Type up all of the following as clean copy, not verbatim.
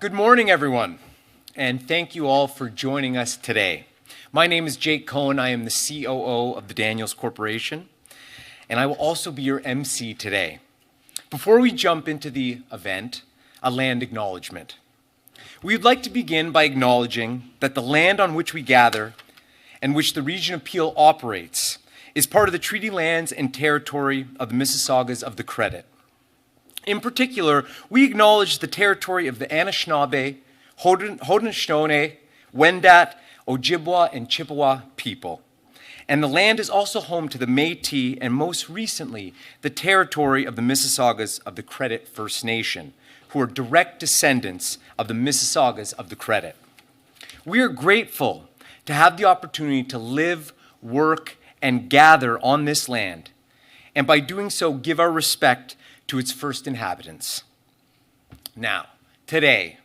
Good morning, everyone, and thank you all for joining us today. My name is Jake Cohen. I am the COO of the Daniels Corporation, and I will also be your MC today. Before we jump into the event, a land acknowledgement. We'd like to begin by acknowledging that the land on which we gather and which the Region of Peel operates is part of the treaty lands and territory of the Mississaugas of the Credit. In particular, we acknowledge the territory of the Anishinaabe, Haudenosaunee, Wendat, Ojibwa, and Chippewa people. And the land is also home to the Métis and most recently, the territory of the Mississaugas of the Credit First Nation, who are direct descendants of the Mississaugas of the Credit. We are grateful to have the opportunity to live, work, and gather on this land, and by doing so, give our respect to its first inhabitants. Now, today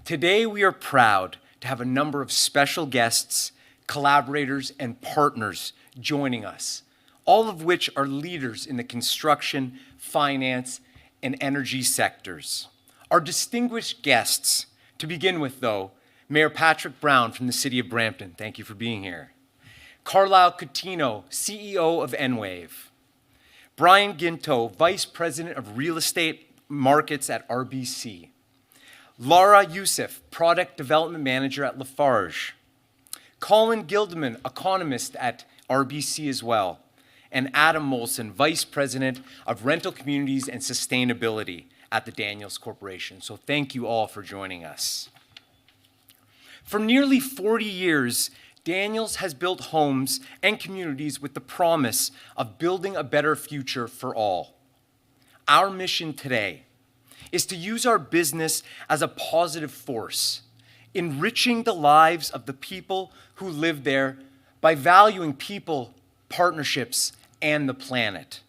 we are proud to have a number of special guests, collaborators, and partners joining us, all of which are leaders in the construction, finance, and energy sectors. Our distinguished guests, to begin with though, Mayor Patrick Brown from the City of Brampton, thank you for being here. Carlisle Coutinho, CEO of Enwave. Brian Ginto, Vice President of Real Estate Markets at RBC. Laura Youssef, Product Development Manager at Lafarge. Colin Gildeman, economist at RBC as well. And Adam Molson, Vice President of Rental Communities and Sustainability at the Daniels Corporation. So thank you all for joining us. For nearly 40 years, Daniels has built homes and communities with the promise of building a better future for all. Our mission today is to use our business as a positive force, enriching the lives of the people who live there by valuing people, partnerships, and the planet.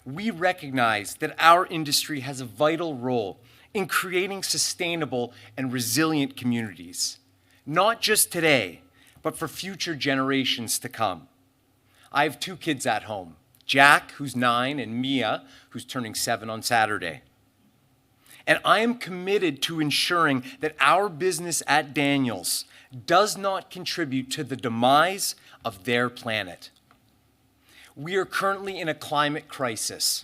We recognize that our industry has a vital role in creating sustainable and resilient communities, not just today, but for future generations to come. I have 2 kids at home, Jack, who's 9, and Mia, who's turning 7 on Saturday. And I am committed to ensuring that our business at Daniels does not contribute to the demise of their planet. We are currently in a climate crisis.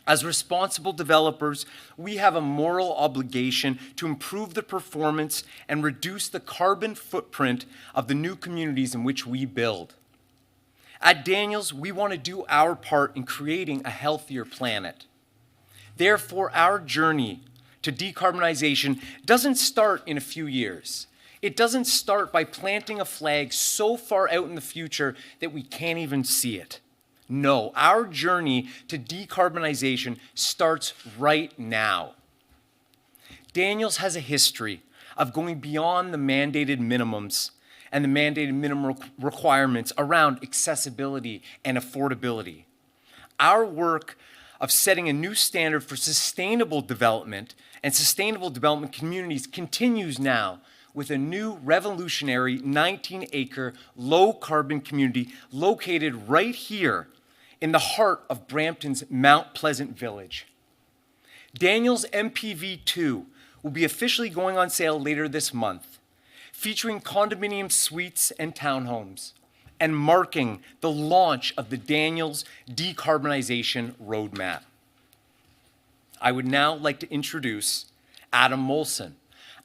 As responsible developers, we have a moral obligation to improve the performance and reduce the carbon footprint of the new communities in which we build. At Daniels, we want to do our part in creating a healthier planet. Therefore, our journey to decarbonization doesn't start in a few years. It doesn't start by planting a flag so far out in the future that we can't even see it. No, our journey to decarbonization starts right now. Daniels has a history of going beyond the mandated minimums and the mandated minimum requirements around accessibility and affordability. Our work of setting a new standard for sustainable development and sustainable development communities continues now with a new revolutionary 19-acre low-carbon community located right here in the heart of Brampton's Mount Pleasant Village. Daniels MPV2 will be officially going on sale later this month, featuring condominium suites and townhomes, and marking the launch of the Daniels Decarbonization Roadmap. I would now like to introduce Adam Molson,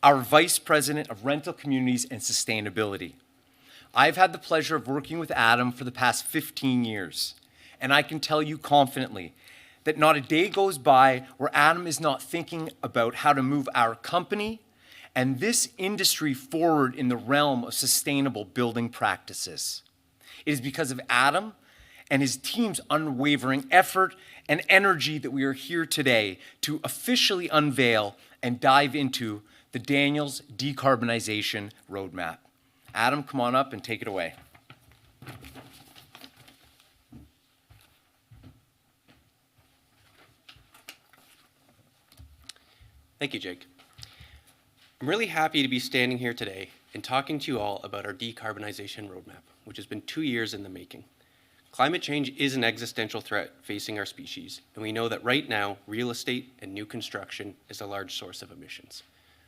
our Vice President of Rental Communities and Sustainability. I've had the pleasure of working with Adam for the past 15 years. And I can tell you confidently that not a day goes by where Adam is not thinking about how to move our company and this industry forward in the realm of sustainable building practices. It is because of Adam and his team's unwavering effort and energy that we are here today to officially unveil and dive into the Daniels Decarbonization Roadmap. Adam, come on up and take it away. Thank you, Jake. I'm really happy to be standing here today and talking to you all about our decarbonization roadmap, which has been 2 years in the making. Climate change is an existential threat facing our species, and we know that right now, real estate and new construction is a large source of emissions.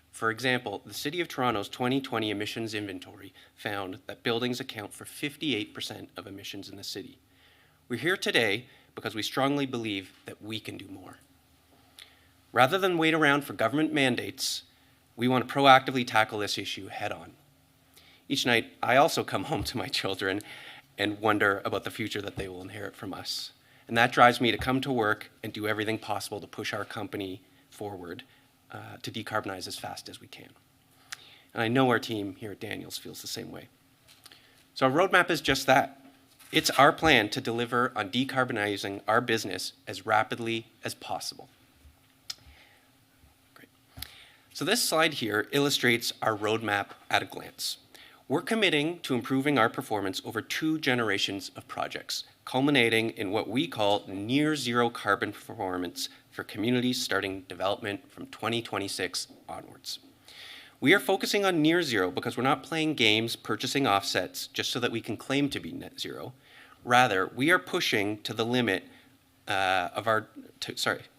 For example, the City of Toronto's 2020 emissions inventory found that buildings account for 58% of emissions in the city. We're here today because we strongly believe that we can do more. Rather than wait around for government mandates, we want to proactively tackle this issue head on. Each night, I also come home to my children and wonder about the future that they will inherit from us. And that drives me to come to work and do everything possible to push our company forward to decarbonize as fast as we can. And I know our team here at Daniels feels the same way. So our roadmap is just that. It's our plan to deliver on decarbonizing our business as rapidly as possible. Great. So this slide here illustrates our roadmap at a glance. We're committing to improving our performance over 2 generations of projects, culminating in what we call near zero carbon performance for communities starting development from 2026 onwards. We are focusing on near zero because we're not playing games purchasing offsets just so that we can claim to be net zero. Rather, we are pushing to the limit we're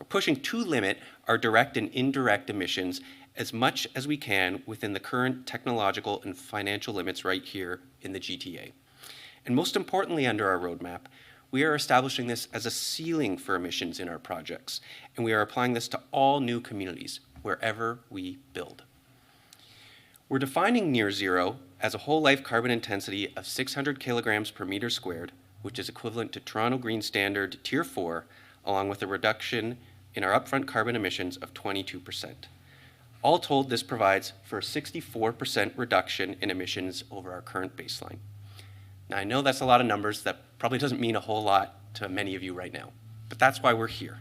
pushing to limit our direct and indirect emissions as much as we can within the current technological and financial limits right here in the GTA. And most importantly, under our roadmap, we are establishing this as a ceiling for emissions in our projects, and we are applying this to all new communities, wherever we build. We're defining near zero as a whole life carbon intensity of 600 kilograms per meter squared, which is equivalent to Toronto Green Standard Tier 4, along with a reduction in our upfront carbon emissions of 22%. All told, this provides for a 64% reduction in emissions over our current baseline. Now, I know that's a lot of numbers that probably doesn't mean a whole lot to many of you right now, but that's why we're here.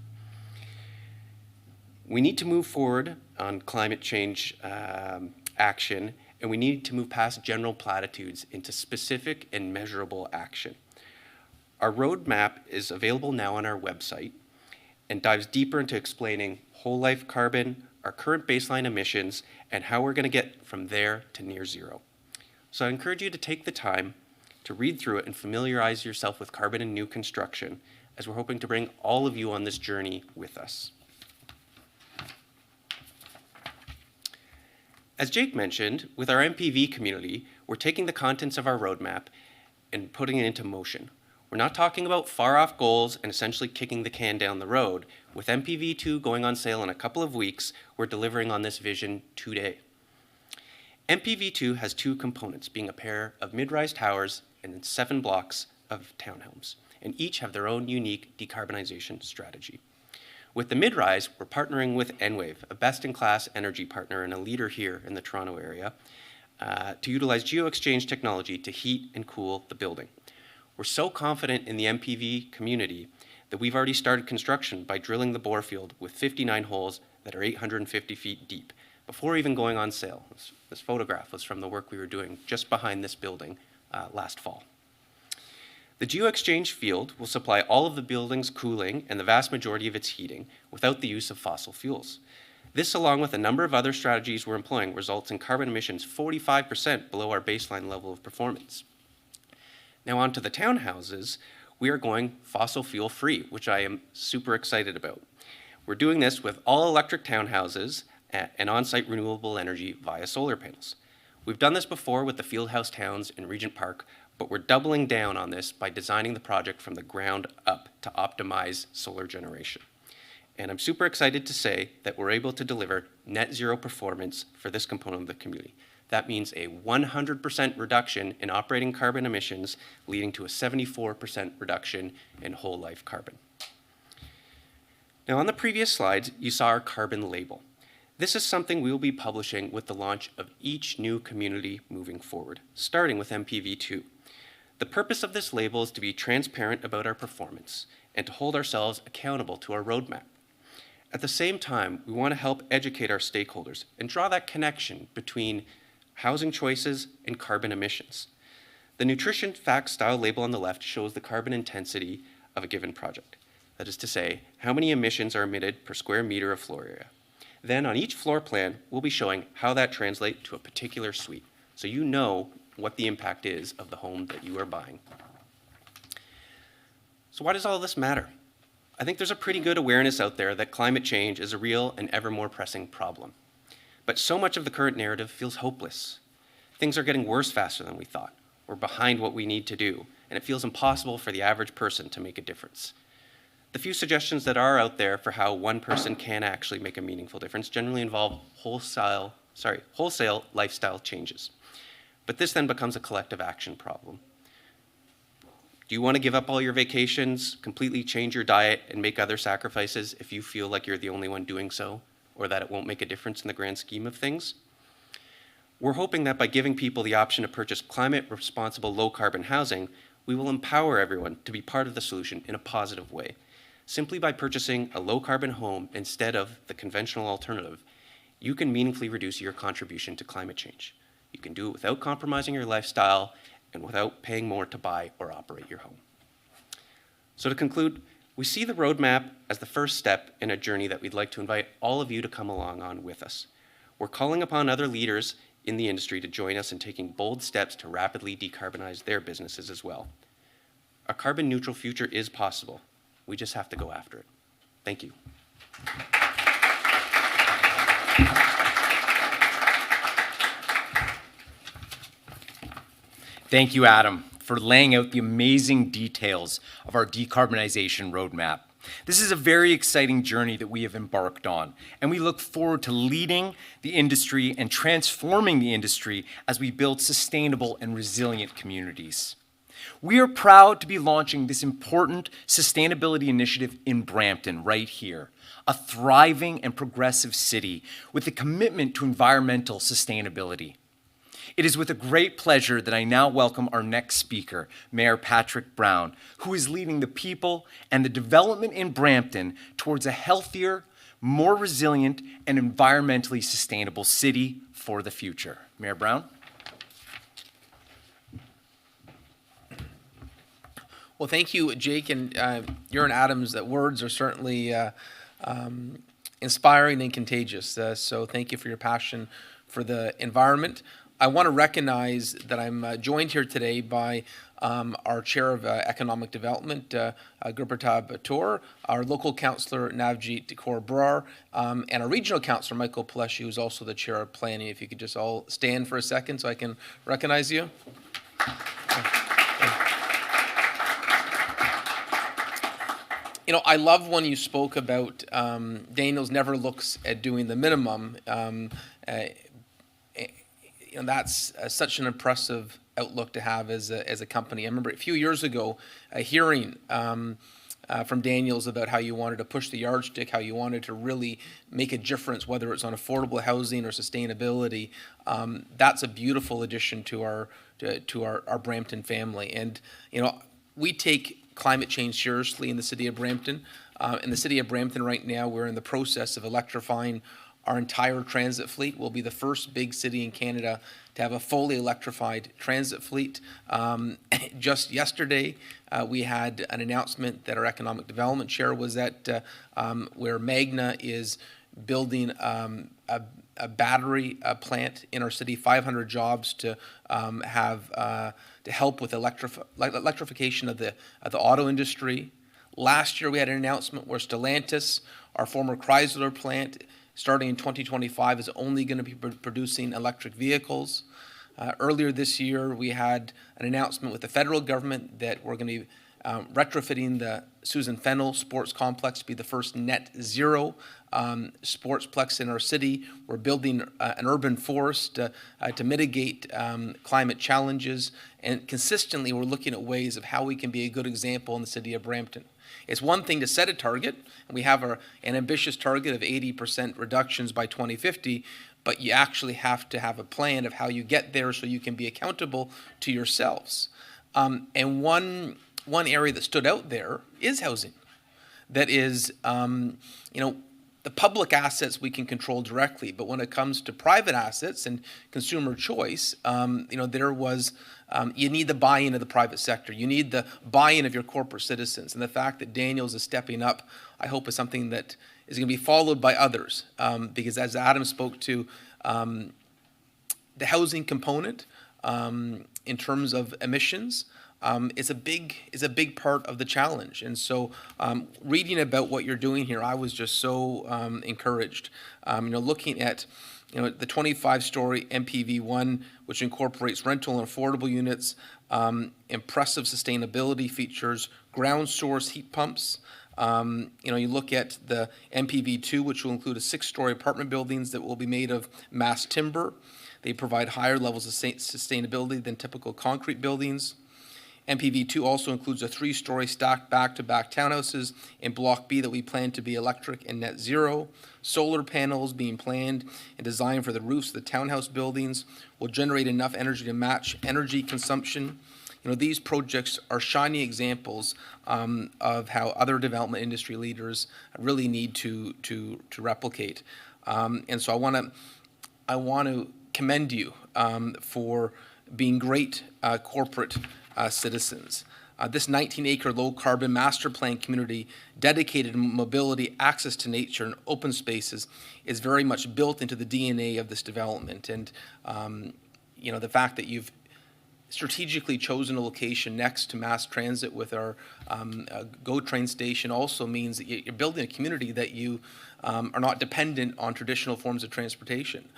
We need to move forward on climate change action, and we need to move past general platitudes into specific and measurable action. Our roadmap is available now on our website and dives deeper into explaining whole life carbon, our current baseline emissions, and how we're going to get from there to near zero. So I encourage you to take the time to read through it and familiarize yourself with carbon and new construction, as we're hoping to bring all of you on this journey with us. As Jake mentioned, with our MPV community, we're taking the contents of our roadmap and putting it into motion. We're not talking about far-off goals and essentially kicking the can down the road. With MPV2 going on sale in a couple of weeks, we're delivering on this vision today. MPV2 has 2 components, being a pair of mid-rise towers and 7 blocks of townhomes, and each have their own unique decarbonization strategy. With the mid-rise, we're partnering with Enwave, a best-in-class energy partner and a leader here in the Toronto area, to utilize geo-exchange technology to heat and cool the building. We're so confident in the MPV community that we've already started construction by drilling the bore field with 59 holes that are 850 feet deep before even going on sale. This photograph was from the work we were doing just behind this building last fall. The geo-exchange field will supply all of the building's cooling and the vast majority of its heating without the use of fossil fuels. This, along with a number of other strategies we're employing, results in carbon emissions 45% below our baseline level of performance. Now on to the townhouses, we are going fossil fuel free, which I am super excited about. We're doing this with all electric townhouses and on-site renewable energy via solar panels. We've done this before with the Fieldhouse Towns in Regent Park, but we're doubling down on this by designing the project from the ground up to optimize solar generation. And I'm super excited to say that we're able to deliver net zero performance for this component of the community. That means a 100% reduction in operating carbon emissions, leading to a 74% reduction in whole life carbon. Now, on the previous slides, you saw our carbon label. This is something we will be publishing with the launch of each new community moving forward, starting with MPV2. The purpose of this label is to be transparent about our performance and to hold ourselves accountable to our roadmap. At the same time, we want to help educate our stakeholders and draw that connection between housing choices and carbon emissions. The nutrition fact style label on the left shows the carbon intensity of a given project. That is to say, how many emissions are emitted per square meter of floor area. Then on each floor plan, we'll be showing how that translates to a particular suite, so you know what the impact is of the home that you are buying. So why does all this matter? I think there's a pretty good awareness out there that climate change is a real and ever more pressing problem. But so much of the current narrative feels hopeless. Things are getting worse faster than we thought. We're behind what we need to do, and it feels impossible for the average person to make a difference. The few suggestions that are out there for how one person can actually make a meaningful difference generally involve wholesale lifestyle changes. But this then becomes a collective action problem. Do you want to give up all your vacations, completely change your diet, and make other sacrifices if you feel like you're the only one doing so, or that it won't make a difference in the grand scheme of things? We're hoping that by giving people the option to purchase climate-responsible, low-carbon housing, we will empower everyone to be part of the solution in a positive way. Simply by purchasing a low-carbon home instead of the conventional alternative, you can meaningfully reduce your contribution to climate change. You can do it without compromising your lifestyle and without paying more to buy or operate your home. So to conclude, we see the roadmap as the first step in a journey that we'd like to invite all of you to come along on with us. We're calling upon other leaders in the industry to join us in taking bold steps to rapidly decarbonize their businesses as well. A carbon neutral future is possible. We just have to go after it. Thank you. Thank you, Adam, for laying out the amazing details of our decarbonization roadmap. This is a very exciting journey that we have embarked on, and we look forward to leading the industry and transforming the industry as we build sustainable and resilient communities. We are proud to be launching this important sustainability initiative in Brampton right here, a thriving and progressive city with a commitment to environmental sustainability. It is with a great pleasure that I now welcome our next speaker, Mayor Patrick Brown, who is leading the people and the development in Brampton towards a healthier, more resilient, and environmentally sustainable city for the future. Mayor Brown? Well, thank you, Jake, and you're and Adam's that words are certainly inspiring and contagious. So thank you for your passion for the environment. I want to recognize that I'm joined here today by our Chair of Economic Development, Gurpratap Tour, our local councillor, Navjeet Kaur Brar, and our regional councillor, Michael Paleshi, who's also the Chair of Planning. If you could just all stand for a second so I can recognize you. You know, I love when you spoke about Daniels never looks at doing the minimum. You know, that's such an impressive outlook to have as a company. I remember a few years ago hearing from Daniels about how you wanted to push the yardstick, how you wanted to really make a difference, whether it's on affordable housing or sustainability. That's a beautiful addition to our Brampton family. And you know, we take climate change seriously in the city of Brampton. In the city of Brampton right now, we're in the process of electrifying our entire transit fleet. We'll be the first big city in Canada to have a fully electrified transit fleet. Just yesterday, we had an announcement that our economic development chair was at, where Magna is building a battery plant in our city, 500 jobs to help with electrification of the auto industry. Last year, we had an announcement where Stellantis, our former Chrysler plant, starting in 2025, is only going to be producing electric vehicles. Earlier this year, we had an announcement with the federal government that we're going to be retrofitting the Susan Fennell Sports Complex to be the first net zero sportsplex in our city. We're building an urban forest to mitigate climate challenges, and consistently we're looking at ways of how we can be a good example in the city of Brampton. It's one thing to set a target, and we have an ambitious target of 80% reductions by 2050, but you actually have to have a plan of how you get there so you can be accountable to yourselves. And one area that stood out there is housing. That is, you know, the public assets we can control directly, but when it comes to private assets and consumer choice, you know, there was, you need the buy-in of the private sector. You need the buy-in of your corporate citizens. And the fact that Daniels is stepping up, I hope, is something that is going to be followed by others. Because as Adam spoke to, the housing component in terms of emissions, is a big part of the challenge. And so, reading about what you're doing here, I was just so encouraged. Looking at the 25-story MPV1, which incorporates rental and affordable units, impressive sustainability features, ground source heat pumps. You look at the MPV2, which will include a 6-story apartment buildings that will be made of mass timber. They provide higher levels of sustainability than typical concrete buildings. MPV2 also includes a 3-story stacked back-to-back townhouses in Block B that we plan to be electric and net zero. Solar panels being planned and designed for the roofs of the townhouse buildings will generate enough energy to match energy consumption. These projects are shining examples of how other development industry leaders really need to replicate. And so I want to commend you for being great corporate citizens. This 19-acre low-carbon master plan community dedicated to mobility, access to nature, and open spaces is very much built into the DNA of this development. And the fact that you've strategically chosen a location next to mass transit with our GO train station also means that you're building a community that you are not dependent on traditional forms of transportation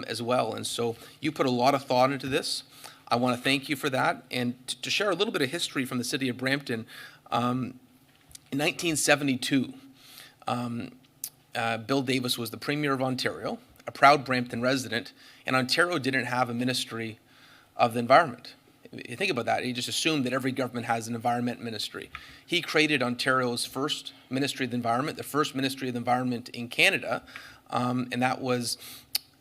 as well. And so you put a lot of thought into this. I want to thank you for that. And to share a little bit of history from the city of Brampton, in 1972, Bill Davis was the Premier of Ontario, a proud Brampton resident, and Ontario didn't have a Ministry of the Environment. You think about that, he just assumed that every government has an environment ministry. He created Ontario's first Ministry of the Environment, the first Ministry of the Environment in Canada, and that was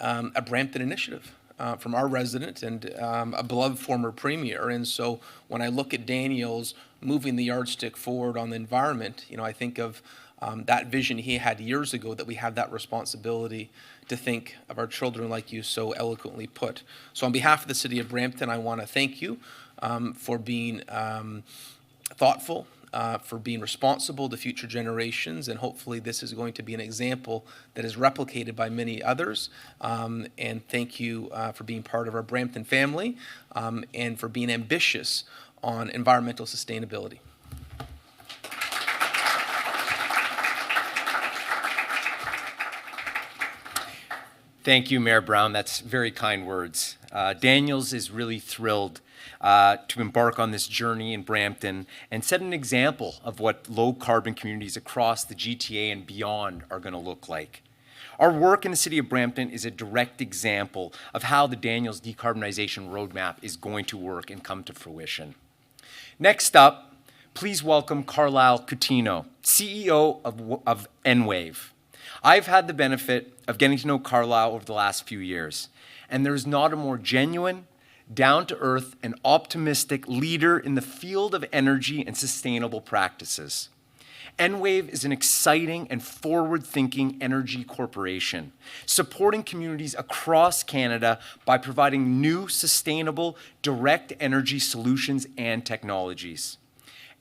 a Brampton initiative from our resident and a beloved former Premier. And so when I look at Daniels moving the yardstick forward on the environment, I think of that vision he had years ago, that we have that responsibility to think of our children, like you so eloquently put. So on behalf of the city of Brampton, I want to thank you for being thoughtful, for being responsible to future generations, and hopefully this is going to be an example that is replicated by many others. And thank you for being part of our Brampton family and for being ambitious on environmental sustainability. Thank you, Mayor Brown. That's very kind words. Daniels is really thrilled to embark on this journey in Brampton and set an example of what low-carbon communities across the GTA and beyond are going to look like. Our work in the city of Brampton is a direct example of how the Daniels Decarbonization Roadmap is going to work and come to fruition. Next up, please welcome Carlisle Coutinho, CEO of Enwave. I've had the benefit of getting to know Carlisle over the last few years, and there's not a more genuine, down-to-earth, and optimistic leader in the field of energy and sustainable practices. Enwave is an exciting and forward-thinking energy corporation, supporting communities across Canada by providing new, sustainable, direct energy solutions and technologies.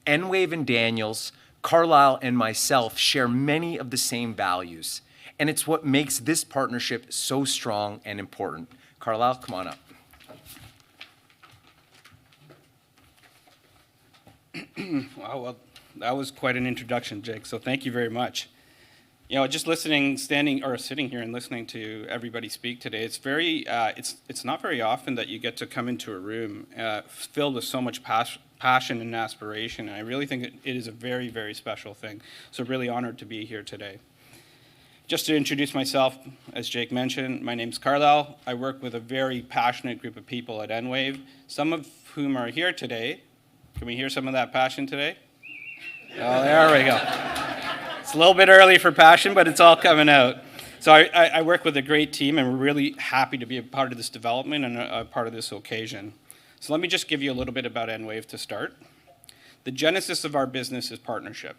Enwave and Daniels, Carlisle and myself share many of the same values, and it's what makes this partnership so strong and important. Carlisle, come on up. Wow, well, that was quite an introduction, Jake, so thank you very much. Just sitting here and listening to everybody speak today, it's not very often that you get to come into a room filled with so much passion and aspiration, and I really think it is a very, very special thing. So really honored to be here today. Just to introduce myself, as Jake mentioned, my name's Carlisle. I work with a very passionate group of people at Enwave, some of whom are here today. Can we hear some of that passion today? Oh, there we go. It's a little bit early for passion, but it's all coming out. So I work with a great team, and we're really happy to be a part of this development and a part of this occasion. So let me just give you a little bit about Enwave to start. The genesis of our business is partnership.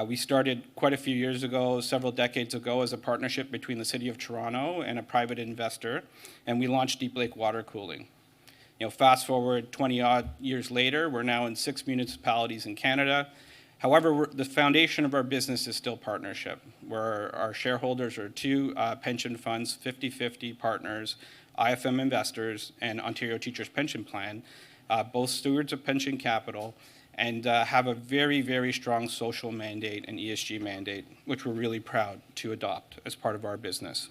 We started quite a few years ago, several decades ago, as a partnership between the City of Toronto and a private investor, and we launched Deep Lake Water Cooling. Fast forward 20-odd years later, we're now in 6 municipalities in Canada. However, the foundation of our business is still partnership, where our shareholders are 2 pension funds, 50-50 partners, IFM investors, and Ontario Teachers Pension Plan. both stewards of pension capital, and have a very, very strong social mandate and ESG mandate, which we're really proud to adopt as part of our business.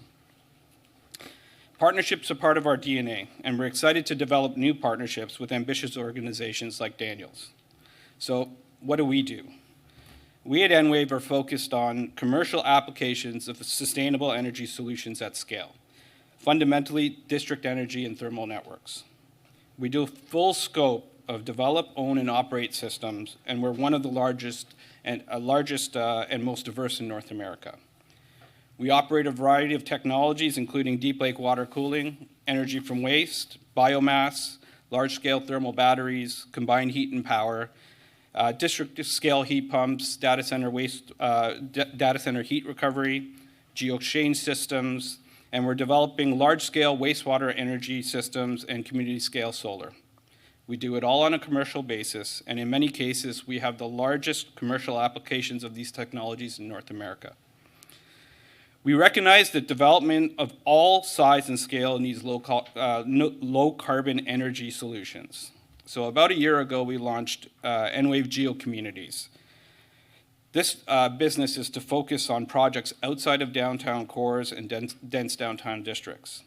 Partnerships are part of our DNA, and we're excited to develop new partnerships with ambitious organizations like Daniels. So what do? We at EnWave are focused on commercial applications of sustainable energy solutions at scale, fundamentally district energy and thermal networks. We do a full scope of develop, own, and operate systems, and we're one of the largest and most diverse in North America. We operate a variety of technologies, including deep lake water cooling, energy from waste, biomass, large-scale thermal batteries, combined heat and power, district-scale heat pumps, data center heat recovery, geo-exchange systems, and we're developing large-scale wastewater energy systems and community-scale solar. We do it all on a commercial basis, and in many cases, we have the largest commercial applications of these technologies in North America. We recognize that development of all size and scale needs low carbon energy solutions. So about a year ago, we launched EnWave Geo Communities. This business is to focus on projects outside of downtown cores and dense downtown districts.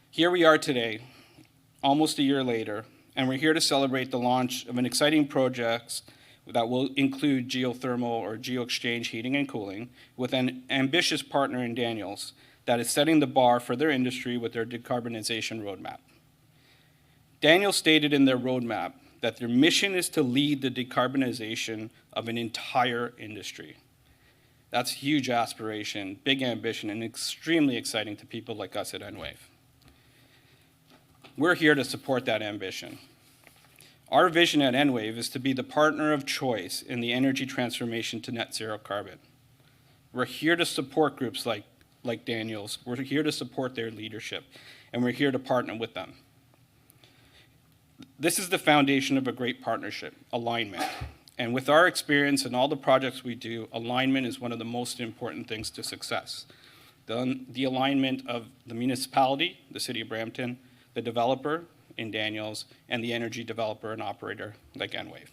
Here we are today, almost a year later, and we're here to celebrate the launch of an exciting project that will include geothermal or geo-exchange heating and cooling with an ambitious partner in Daniels that is setting the bar for their industry with their decarbonization roadmap. Daniels stated in their roadmap that their mission is to lead the decarbonization of an entire industry. That's huge aspiration, big ambition, and extremely exciting to people like us at EnWave. We're here to support that ambition. Our vision at EnWave is to be the partner of choice in the energy transformation to net zero carbon. We're here to support groups like Daniels. We're here to support their leadership, and we're here to partner with them. This is the foundation of a great partnership, alignment. And with our experience and all the projects we do, alignment is one of the most important things to success. The alignment of the municipality, the City of Brampton, the developer in Daniels, and the energy developer and operator like EnWave.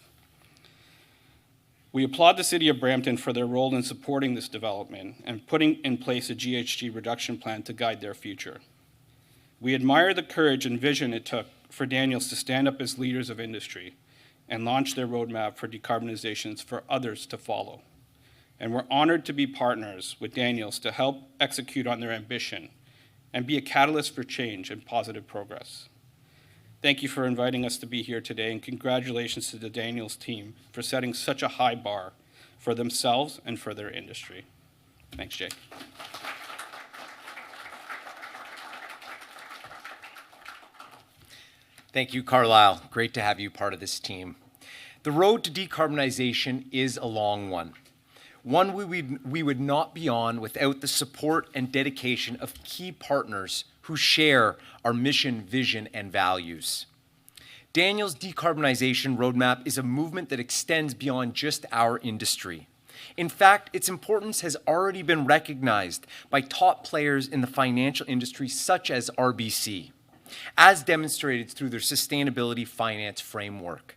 We applaud the City of Brampton for their role in supporting this development and putting in place a GHG reduction plan to guide their future. We admire the courage and vision it took for Daniels to stand up as leaders of industry and launch their roadmap for decarbonizations for others to follow. And we're honored to be partners with Daniels to help execute on their ambition and be a catalyst for change and positive progress. Thank you for inviting us to be here today, and congratulations to the Daniels team for setting such a high bar for themselves and for their industry. Thanks, Jake. Thank you, Carlisle. Great to have you part of this team. The road to decarbonization is a long one we would not be on without the support and dedication of key partners who share our mission, vision, and values. Daniels Decarbonization Roadmap is a movement that extends beyond just our industry. In fact, its importance has already been recognized by top players in the financial industry such as RBC, as demonstrated through their sustainability finance framework.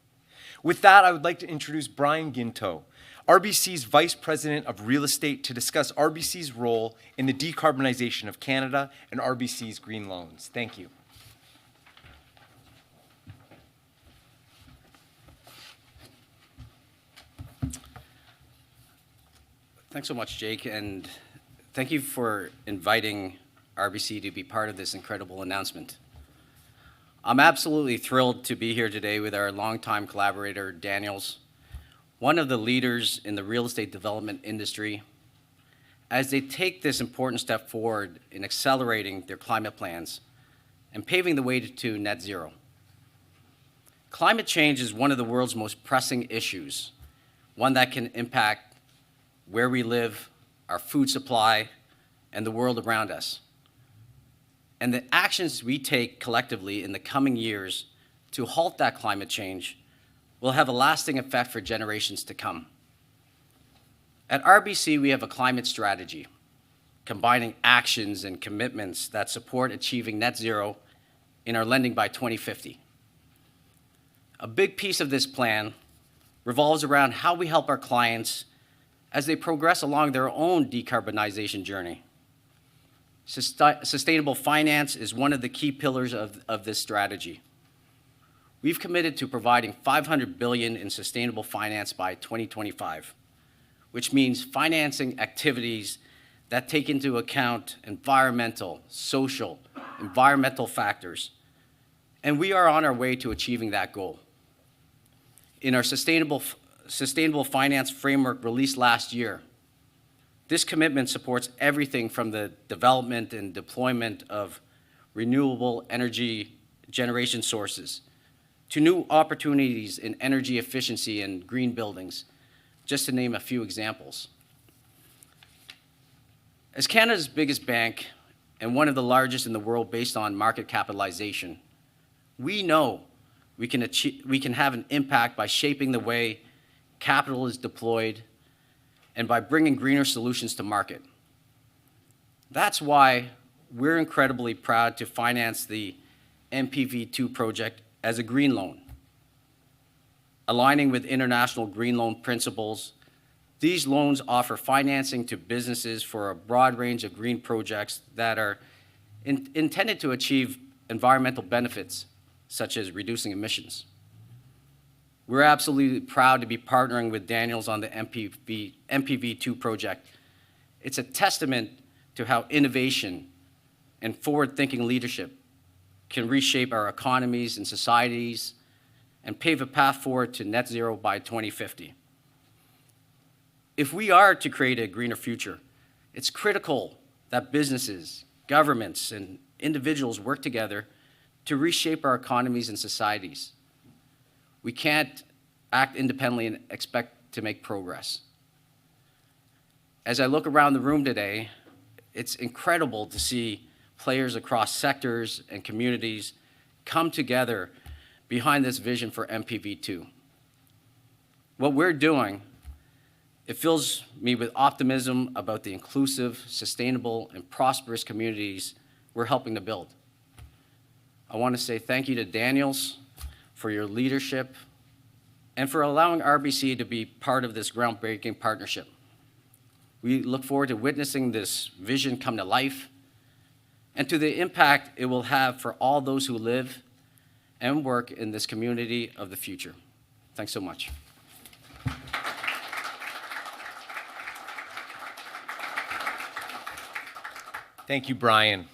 With that, I would like to introduce Brian Ginto, RBC's Vice President of Real Estate, to discuss RBC's role in the decarbonization of Canada and RBC's green loans. Thank you. Thanks so much, Jake, and thank you for inviting RBC to be part of this incredible announcement. I'm absolutely thrilled to be here today with our longtime collaborator, Daniels, one of the leaders in the real estate development industry, as they take this important step forward in accelerating their climate plans and paving the way to net zero. Climate change is one of the world's most pressing issues, one that can impact where we live, our food supply, and the world around us. And the actions we take collectively in the coming years to halt that climate change will have a lasting effect for generations to come. At RBC, we have a climate strategy, combining actions and commitments that support achieving net zero in our lending by 2050. A big piece of this plan revolves around how we help our clients as they progress along their own decarbonization journey. Sustainable finance is one of the key pillars of this strategy. We've committed to providing $500 billion in sustainable finance by 2025, which means financing activities that take into account environmental, social, environmental factors. And we are on our way to achieving that goal. In our sustainable finance framework released last year, this commitment supports everything from the development and deployment of renewable energy generation sources to new opportunities in energy efficiency and green buildings, just to name a few examples. As Canada's biggest bank and one of the largest in the world based on market capitalization, we know we can have an impact by shaping the way capital is deployed and by bringing greener solutions to market. That's why we're incredibly proud to finance the MPV2 project as a green loan. Aligning with international green loan principles, these loans offer financing to businesses for a broad range of green projects that are intended to achieve environmental benefits, such as reducing emissions. We're absolutely proud to be partnering with Daniels on the MPV2 project. It's a testament to how innovation and forward-thinking leadership can reshape our economies and societies and pave a path forward to net zero by 2050. If we are to create a greener future, it's critical that businesses, governments, and individuals work together to reshape our economies and societies. We can't act independently and expect to make progress. As I look around the room today, it's incredible to see players across sectors and communities come together behind this vision for MPV2. What we're doing, it fills me with optimism about the inclusive, sustainable, and prosperous communities we're helping to build. I want to say thank you to Daniels for your leadership and for allowing RBC to be part of this groundbreaking partnership. We look forward to witnessing this vision come to life and to the impact it will have for all those who live and work in this community of the future. Thanks so much. Thank you, Brian.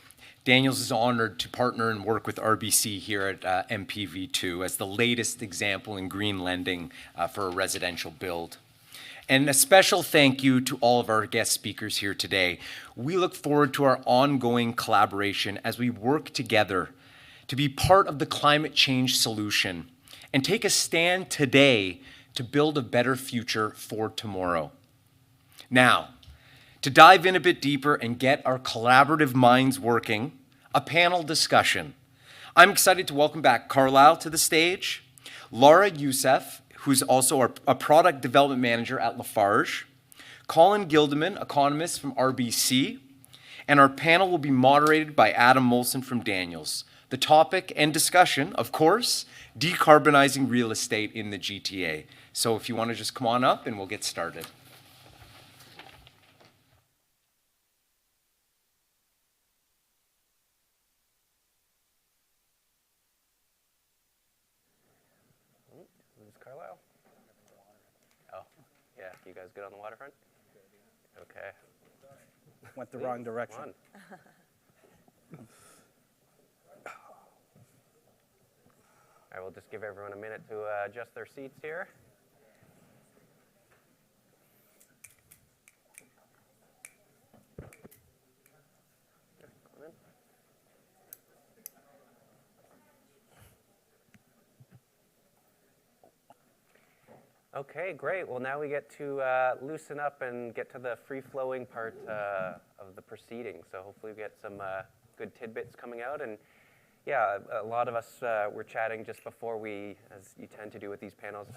Daniels is honored to partner and work with RBC here at MPV2 as the latest example in green lending for a residential build. And a special thank you to all of our guest speakers here today. We look forward to our ongoing collaboration as we work together to be part of the climate change solution and take a stand today to build a better future for tomorrow. Now, to dive in a bit deeper and get our collaborative minds working, a panel discussion. I'm excited to welcome back Carlisle to the stage, Laura Youssef, who's also a product development manager at Lafarge, Colin Gildeman, economist from RBC, and our panel will be moderated by Adam Molson from Daniels. The topic and discussion, of course, decarbonizing real estate in the GTA. So if you want to just come on up and we'll get started. Carlisle? Oh, yeah. You guys good on the waterfront? Okay. Went the wrong direction. All right, we'll just give everyone a minute to adjust their seats here. Okay, great. Well, now we get to loosen up and get to the free-flowing part of the proceeding. So hopefully we get some good tidbits coming out. And yeah, a lot of us were chatting just before we, as you tend to do with these panels,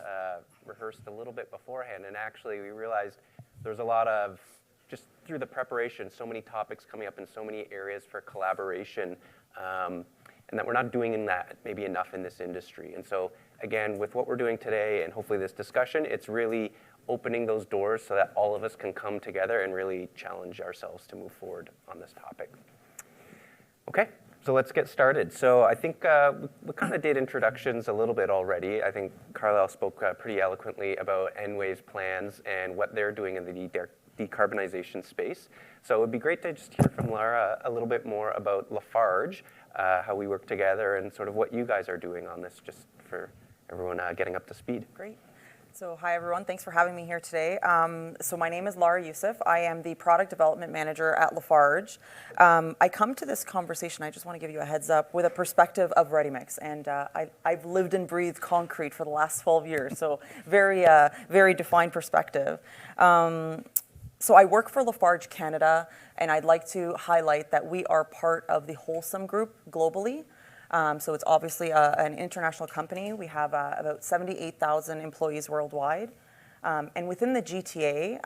rehearsed a little bit beforehand. And actually we realized there's a lot of, just through the preparation, so many topics coming up in so many areas for collaboration, and that we're not doing that maybe enough in this industry. And so again, with what we're doing today and hopefully this discussion, it's really opening those doors so that all of us can come together and really challenge ourselves to move forward on this topic. Okay, so let's get started. So I think we kind of did introductions a little bit already. I think Carlisle spoke pretty eloquently about Enway's plans and what they're doing in the decarbonization space. So it would be great to just hear from Lara a little bit more about Lafarge, how we work together, and sort of what you guys are doing on this, just for everyone getting up to speed. Great. So hi, everyone. Thanks for having me here today. So my name is Lara Youssef. I am the Product Development Manager at Lafarge. I come to this conversation, I just want to give you a heads up, with a perspective of ready mix. And I've lived and breathed concrete for the last 12 years, so very defined perspective. So I work for Lafarge Canada, and I'd like to highlight that we are part of the Wholesome Group globally. So it's obviously an international company. We have about 78,000 employees worldwide. And within the GTA,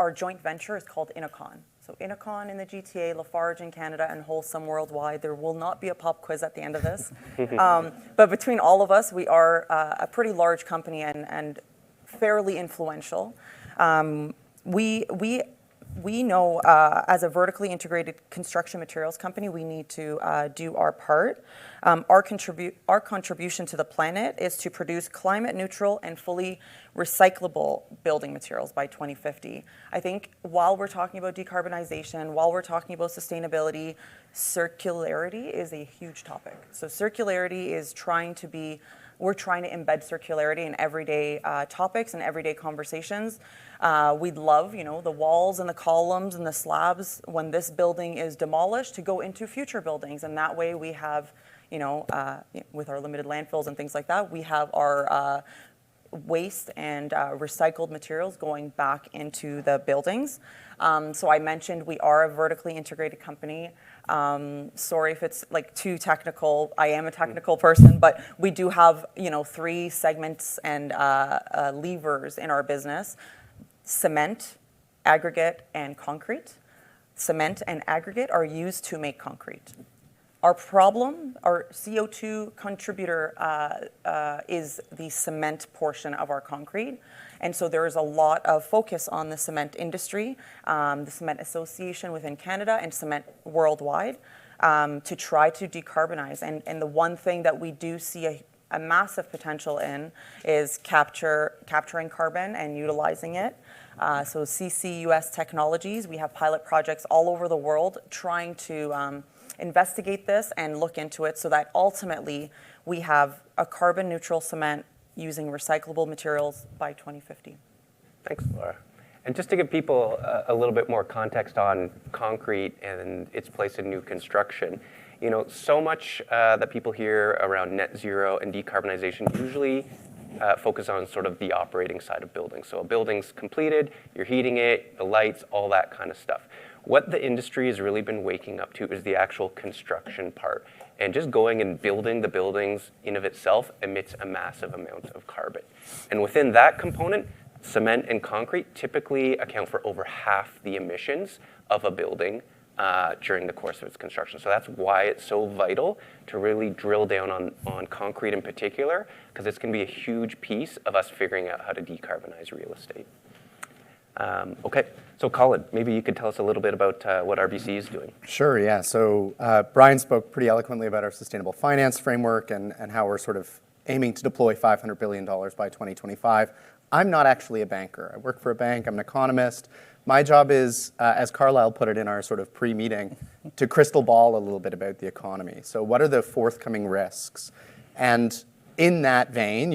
our joint venture is called Inocon. So Inocon in the GTA, Lafarge in Canada, and Wholesome worldwide. There will not be a pop quiz at the end of this. But between all of us, we are a pretty large company and fairly influential. We know as a vertically integrated construction materials company, we need to do our part. Our contribution to the planet is to produce climate neutral and fully recyclable building materials by 2050. I think while we're talking about decarbonization, while we're talking about sustainability, circularity is a huge topic. So circularity is we're trying to embed circularity in everyday topics and everyday conversations. We'd love, the walls and the columns and the slabs when this building is demolished to go into future buildings. And that way we have, with our limited landfills and things like that, we have our waste and recycled materials going back into the buildings. So I mentioned we are a vertically integrated company. Sorry if it's too technical. I am a technical person, but we do have 3 segments and levers in our business: cement, aggregate, and concrete. Cement and aggregate are used to make concrete. Our CO2 contributor is the cement portion of our concrete. And so there is a lot of focus on the cement industry, the Cement Association within Canada and cement worldwide to try to decarbonize. And the one thing that we do see a massive potential in is capturing carbon and utilizing it. So CCUS technologies, we have pilot projects all over the world trying to investigate this and look into it so that ultimately we have a carbon neutral cement using recyclable materials by 2050. Thanks, Laura. And just to give people a little bit more context on concrete and its place in new construction, so much that people hear around net zero and decarbonization usually focus on sort of the operating side of buildings. So a building's completed, you're heating it, the lights, all that kind of stuff. What the industry has really been waking up to is the actual construction part. And just going and building the buildings in of itself emits a massive amount of carbon. And within that component, cement and concrete typically account for over half the emissions of a building during the course of its construction. So that's why it's so vital to really drill down on concrete in particular, because it's going to be a huge piece of us figuring out how to decarbonize real estate. Okay, so Colin, maybe you could tell us a little bit about what RBC is doing. Sure, yeah. So Brian spoke pretty eloquently about our sustainable finance framework and how we're sort of aiming to deploy $500 billion by 2025. I'm not actually a banker. I work for a bank. I'm an economist. My job is, as Carlisle put it in our sort of pre-meeting, to crystal ball a little bit about the economy. So what are the forthcoming risks? And in that vein,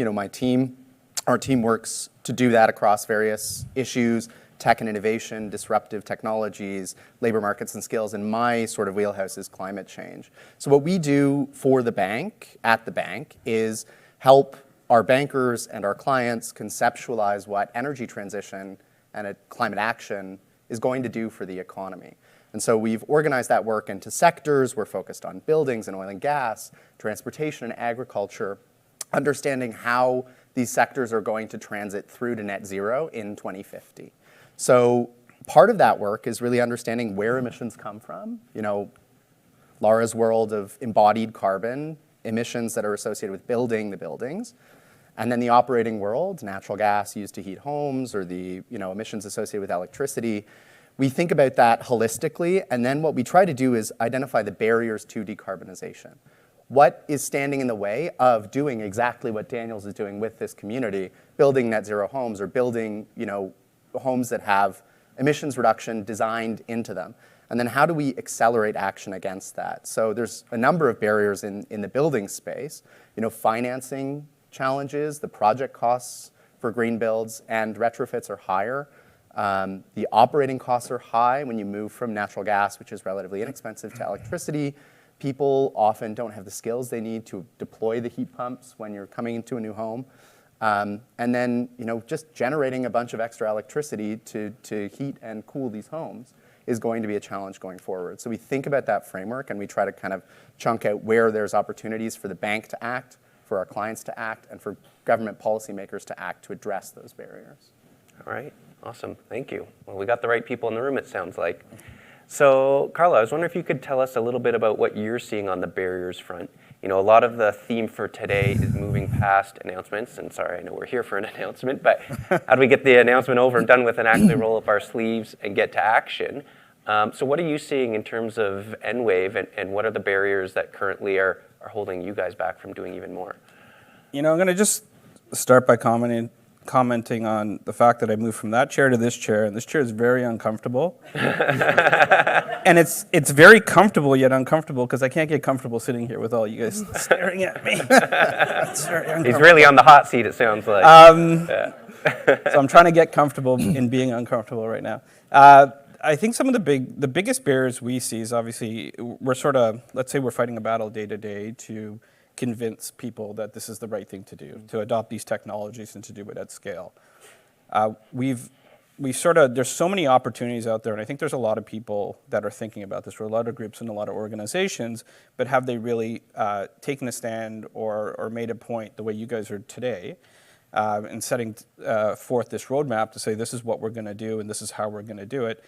our team works to do that across various issues: tech and innovation, disruptive technologies, labor markets and skills, and my sort of wheelhouse is climate change. So what we do for the bank, at the bank, is help our bankers and our clients conceptualize what energy transition and climate action is going to do for the economy. And so we've organized that work into sectors. We're focused on buildings and oil and gas, transportation and agriculture, understanding how these sectors are going to transit through to net zero in 2050. So part of that work is really understanding where emissions come from. Laura's world of embodied carbon, emissions that are associated with building the buildings, And then the operating world, natural gas used to heat homes, or the emissions associated with electricity, we think about that holistically, and then what we try to do is identify the barriers to decarbonization. What is standing in the way of doing exactly what Daniels is doing with this community, building net zero homes or building homes that have emissions reduction designed into them? And then how do we accelerate action against that? So there's a number of barriers in the building space, financing challenges, the project costs for green builds and retrofits are higher. The operating costs are high when you move from natural gas, which is relatively inexpensive, to electricity. People often don't have the skills they need to deploy the heat pumps when you're coming into a new home. And then, just generating a bunch of extra electricity to heat and cool these homes is going to be a challenge going forward. So we think about that framework and we try to kind of chunk out where there's opportunities for the bank to act, for our clients to act, and for government policymakers to act to address those barriers. All right, awesome, thank you. Well, we got the right people in the room, it sounds like. So, Carla, I was wondering if you could tell us a little bit about what you're seeing on the barriers front. A lot of the theme for today is moving past announcements, and sorry, I know we're here for an announcement, but how do we get the announcement over and done with and actually roll up our sleeves and get to action? So what are you seeing in terms of N-Wave, and what are the barriers that currently are holding you guys back from doing even more? I'm going to just start by commenting on the fact that I moved from that chair to this chair, and this chair is very uncomfortable. And it's very comfortable yet uncomfortable because I can't get comfortable sitting here with all you guys staring at me. It's very uncomfortable. He's really on the hot seat, it sounds like. So I'm trying to get comfortable in being uncomfortable right now. I think some of the biggest barriers we see is obviously we're let's say we're fighting a battle day to day to convince people that this is the right thing to do, to adopt these technologies and to do it at scale. There's so many opportunities out there, and I think there's a lot of people that are thinking about this. There are a lot of groups and a lot of organizations, but have they really taken a stand or made a point the way you guys are today in setting forth this roadmap to say this is what we're going to do and this is how we're going to do it?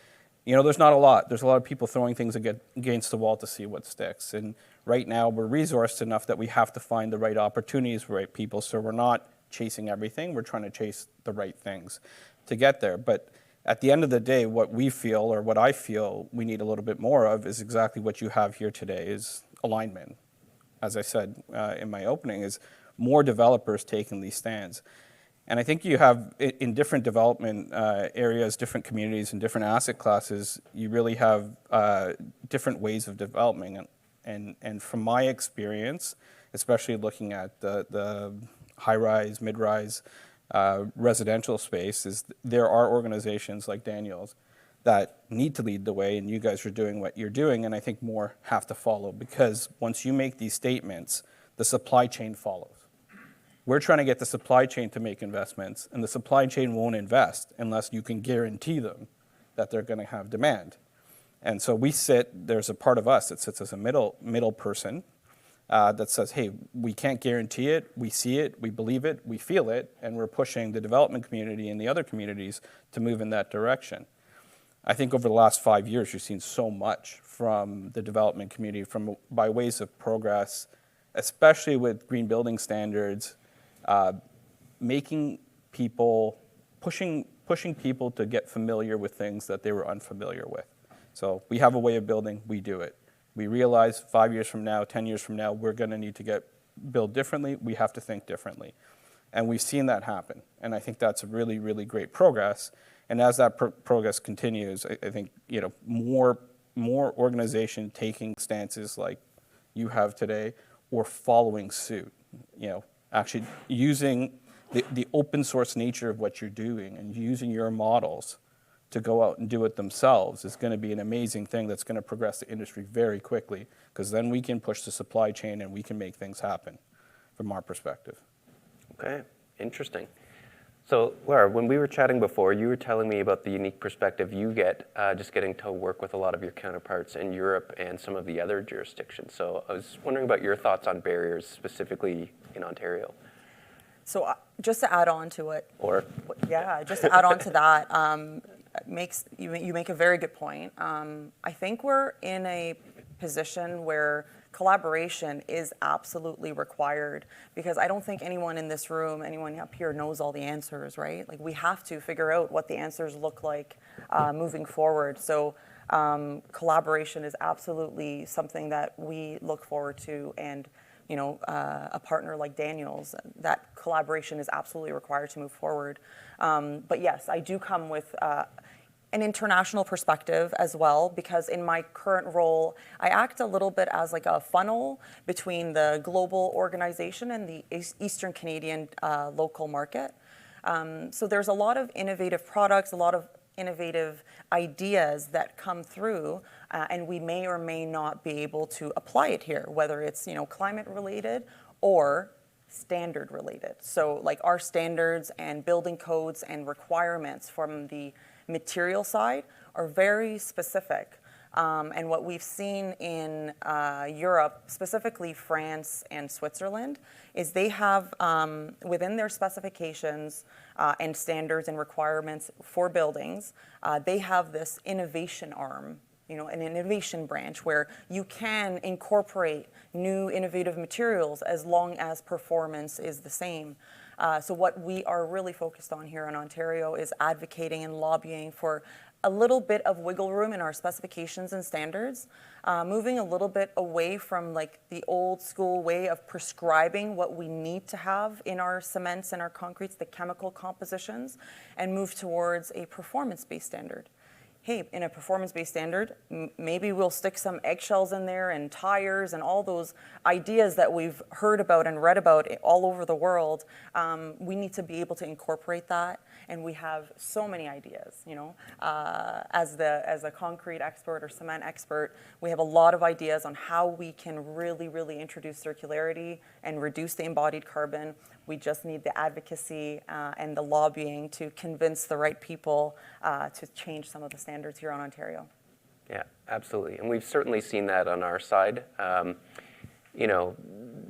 There's not a lot. There's a lot of people throwing things against the wall to see what sticks. And right now, we're resourced enough that we have to find the right opportunities for right people. So we're not chasing everything. We're trying to chase the right things to get there. But at the end of the day, what we feel, or what I feel we need a little bit more of, is exactly what you have here today, is alignment. As I said in my opening, is more developers taking these stands. And I think you have, in different development areas, different communities, and different asset classes, you really have different ways of developing. And from my experience, especially looking at the high-rise, mid-rise residential space, is there are organizations like Daniels that need to lead the way, and you guys are doing what you're doing, and I think more have to follow, because once you make these statements, the supply chain follows. We're trying to get the supply chain to make investments, and the supply chain won't invest unless you can guarantee them that they're going to have demand. And so there's a part of us that sits as a middle person that says, hey, we can't guarantee it, we see it, we believe it, we feel it, and we're pushing the development community and the other communities to move in that direction. I think over the last 5 years, you've seen so much from the development community by ways of progress, especially with green building standards, pushing people to get familiar with things that they were unfamiliar with. So we have a way of building, we do it. We realize 5 years from now, 10 years from now, we're going to need to build differently. We have to think differently. And we've seen that happen. And I think that's a really, really great progress. And as that progress continues, I think more organization taking stances like you have today, or following suit. Actually using the open source nature of what you're doing and using your models to go out and do it themselves is going to be an amazing thing that's going to progress the industry very quickly, because then we can push the supply chain and we can make things happen from our perspective. Okay, interesting. So, Laura, when we were chatting before, you were telling me about the unique perspective you get just getting to work with a lot of your counterparts in Europe and some of the other jurisdictions. So I was wondering about your thoughts on barriers, specifically in Ontario. So just to add on to it. Just to add on to that, you make a very good point. I think we're in a position where collaboration is absolutely required, because I don't think anyone in this room, anyone up here knows all the answers, right? Like, we have to figure out what the answers look like moving forward. So collaboration is absolutely something that we look forward to, and a partner like Daniels, that collaboration is absolutely required to move forward. But yes, I do come with an international perspective as well, because in my current role, I act a little bit as like a funnel between the global organization and the Eastern Canadian local market. So there's a lot of innovative products, a lot of innovative ideas that come through, and we may or may not be able to apply it here, whether it's climate related or standard related. So like our standards and building codes and requirements from the material side are very specific. And what we've seen in Europe, specifically France and Switzerland, is they have within their specifications and standards and requirements for buildings, they have this innovation arm, an innovation branch where you can incorporate new innovative materials as long as performance is the same. So what we are really focused on here in Ontario is advocating and lobbying for a little bit of wiggle room in our specifications and standards, moving a little bit away from like the old school way of prescribing what we need to have in our cements and our concretes, the chemical compositions, and move towards a performance-based standard. Hey, in a performance-based standard, maybe we'll stick some eggshells in there and tires and all those ideas that we've heard about and read about all over the world. We need to be able to incorporate that, and we have so many ideas. As a concrete expert or cement expert, we have a lot of ideas on how we can really, really introduce circularity and reduce the embodied carbon. We just need the advocacy and the lobbying to convince the right people to change some of the standards here on Ontario. Yeah, absolutely. And we've certainly seen that on our side. The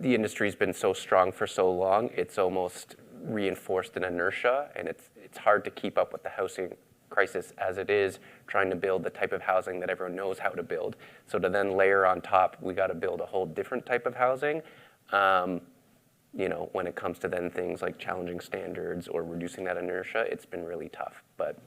industry's been so strong for so long, it's almost reinforced an inertia, and it's hard to keep up with the housing crisis as it is, trying to build the type of housing that everyone knows how to build. So to then layer on top, we got to build a whole different type of housing. When it comes to then things like challenging standards or reducing that inertia, it's been really tough. But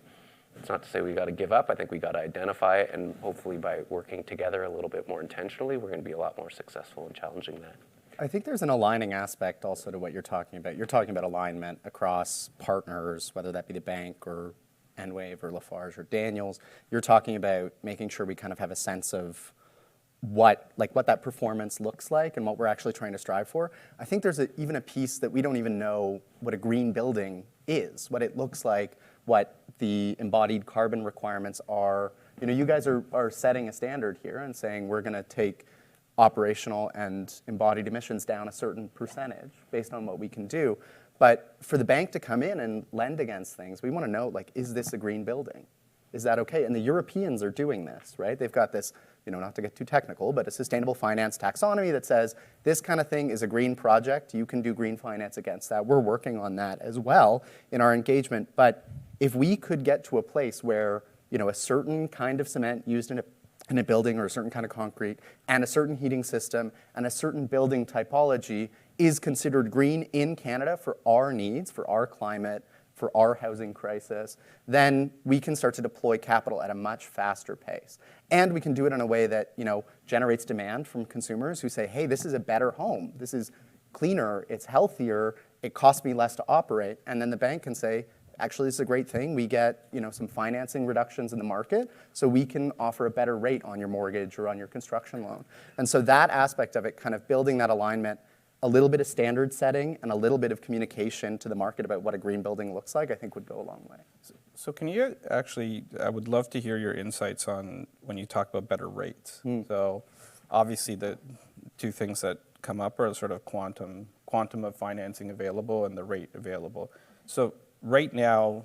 it's not to say we got to give up. I think we got to identify it, and hopefully by working together a little bit more intentionally, we're going to be a lot more successful in challenging that. I think there's an aligning aspect also to what you're talking about. You're talking about alignment across partners, whether that be the bank or Enwave or Lafarge or Daniels. You're talking about making sure we kind of have a sense of what that performance looks like and what we're actually trying to strive for. I think there's even a piece that we don't even know what a green building is, what it looks like, what the embodied carbon requirements are. You guys are setting a standard here and saying we're going to take operational and embodied emissions down a certain percentage based on what we can do. But for the bank to come in and lend against things, we want to know, is this a green building? Is that okay? And the Europeans are doing this, right? They've got this, not to get too technical, but a sustainable finance taxonomy that says this kind of thing is a green project. You can do green finance against that. We're working on that as well in our engagement. But if we could get to a place where, a certain kind of cement used in a building or a certain kind of concrete and a certain heating system and a certain building typology is considered green in Canada for our needs, for our climate, for our housing crisis, then we can start to deploy capital at a much faster pace. And we can do it in a way that generates demand from consumers who say, hey, this is a better home. This is cleaner, it's healthier, it costs me less to operate. And then the bank can say, actually, this is a great thing. We get some financing reductions in the market, so we can offer a better rate on your mortgage or on your construction loan. And so that aspect of it, kind of building that alignment, a little bit of standard setting and a little bit of communication to the market about what a green building looks like, I think would go a long way. So can you actually, I would love to hear your insights on when you talk about better rates. So obviously the two things that come up are sort of quantum of financing available and the rate available. So right now,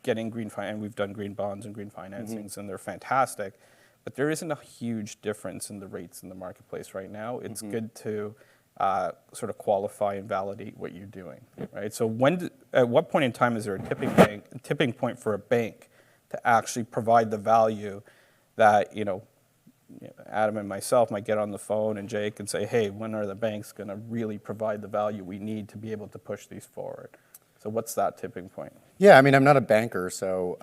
getting green and we've done green bonds and green financings, and they're fantastic, but there isn't a huge difference in the rates in the marketplace right now. It's good to sort of qualify and validate what you're doing, right? So at what point in time is there a tipping point for a bank to actually provide the value that Adam and myself might get on the phone and Jake and say, hey, when are the banks going to really provide the value we need to be able to push these forward? So what's that tipping point? Yeah, I mean, I'm not a banker, so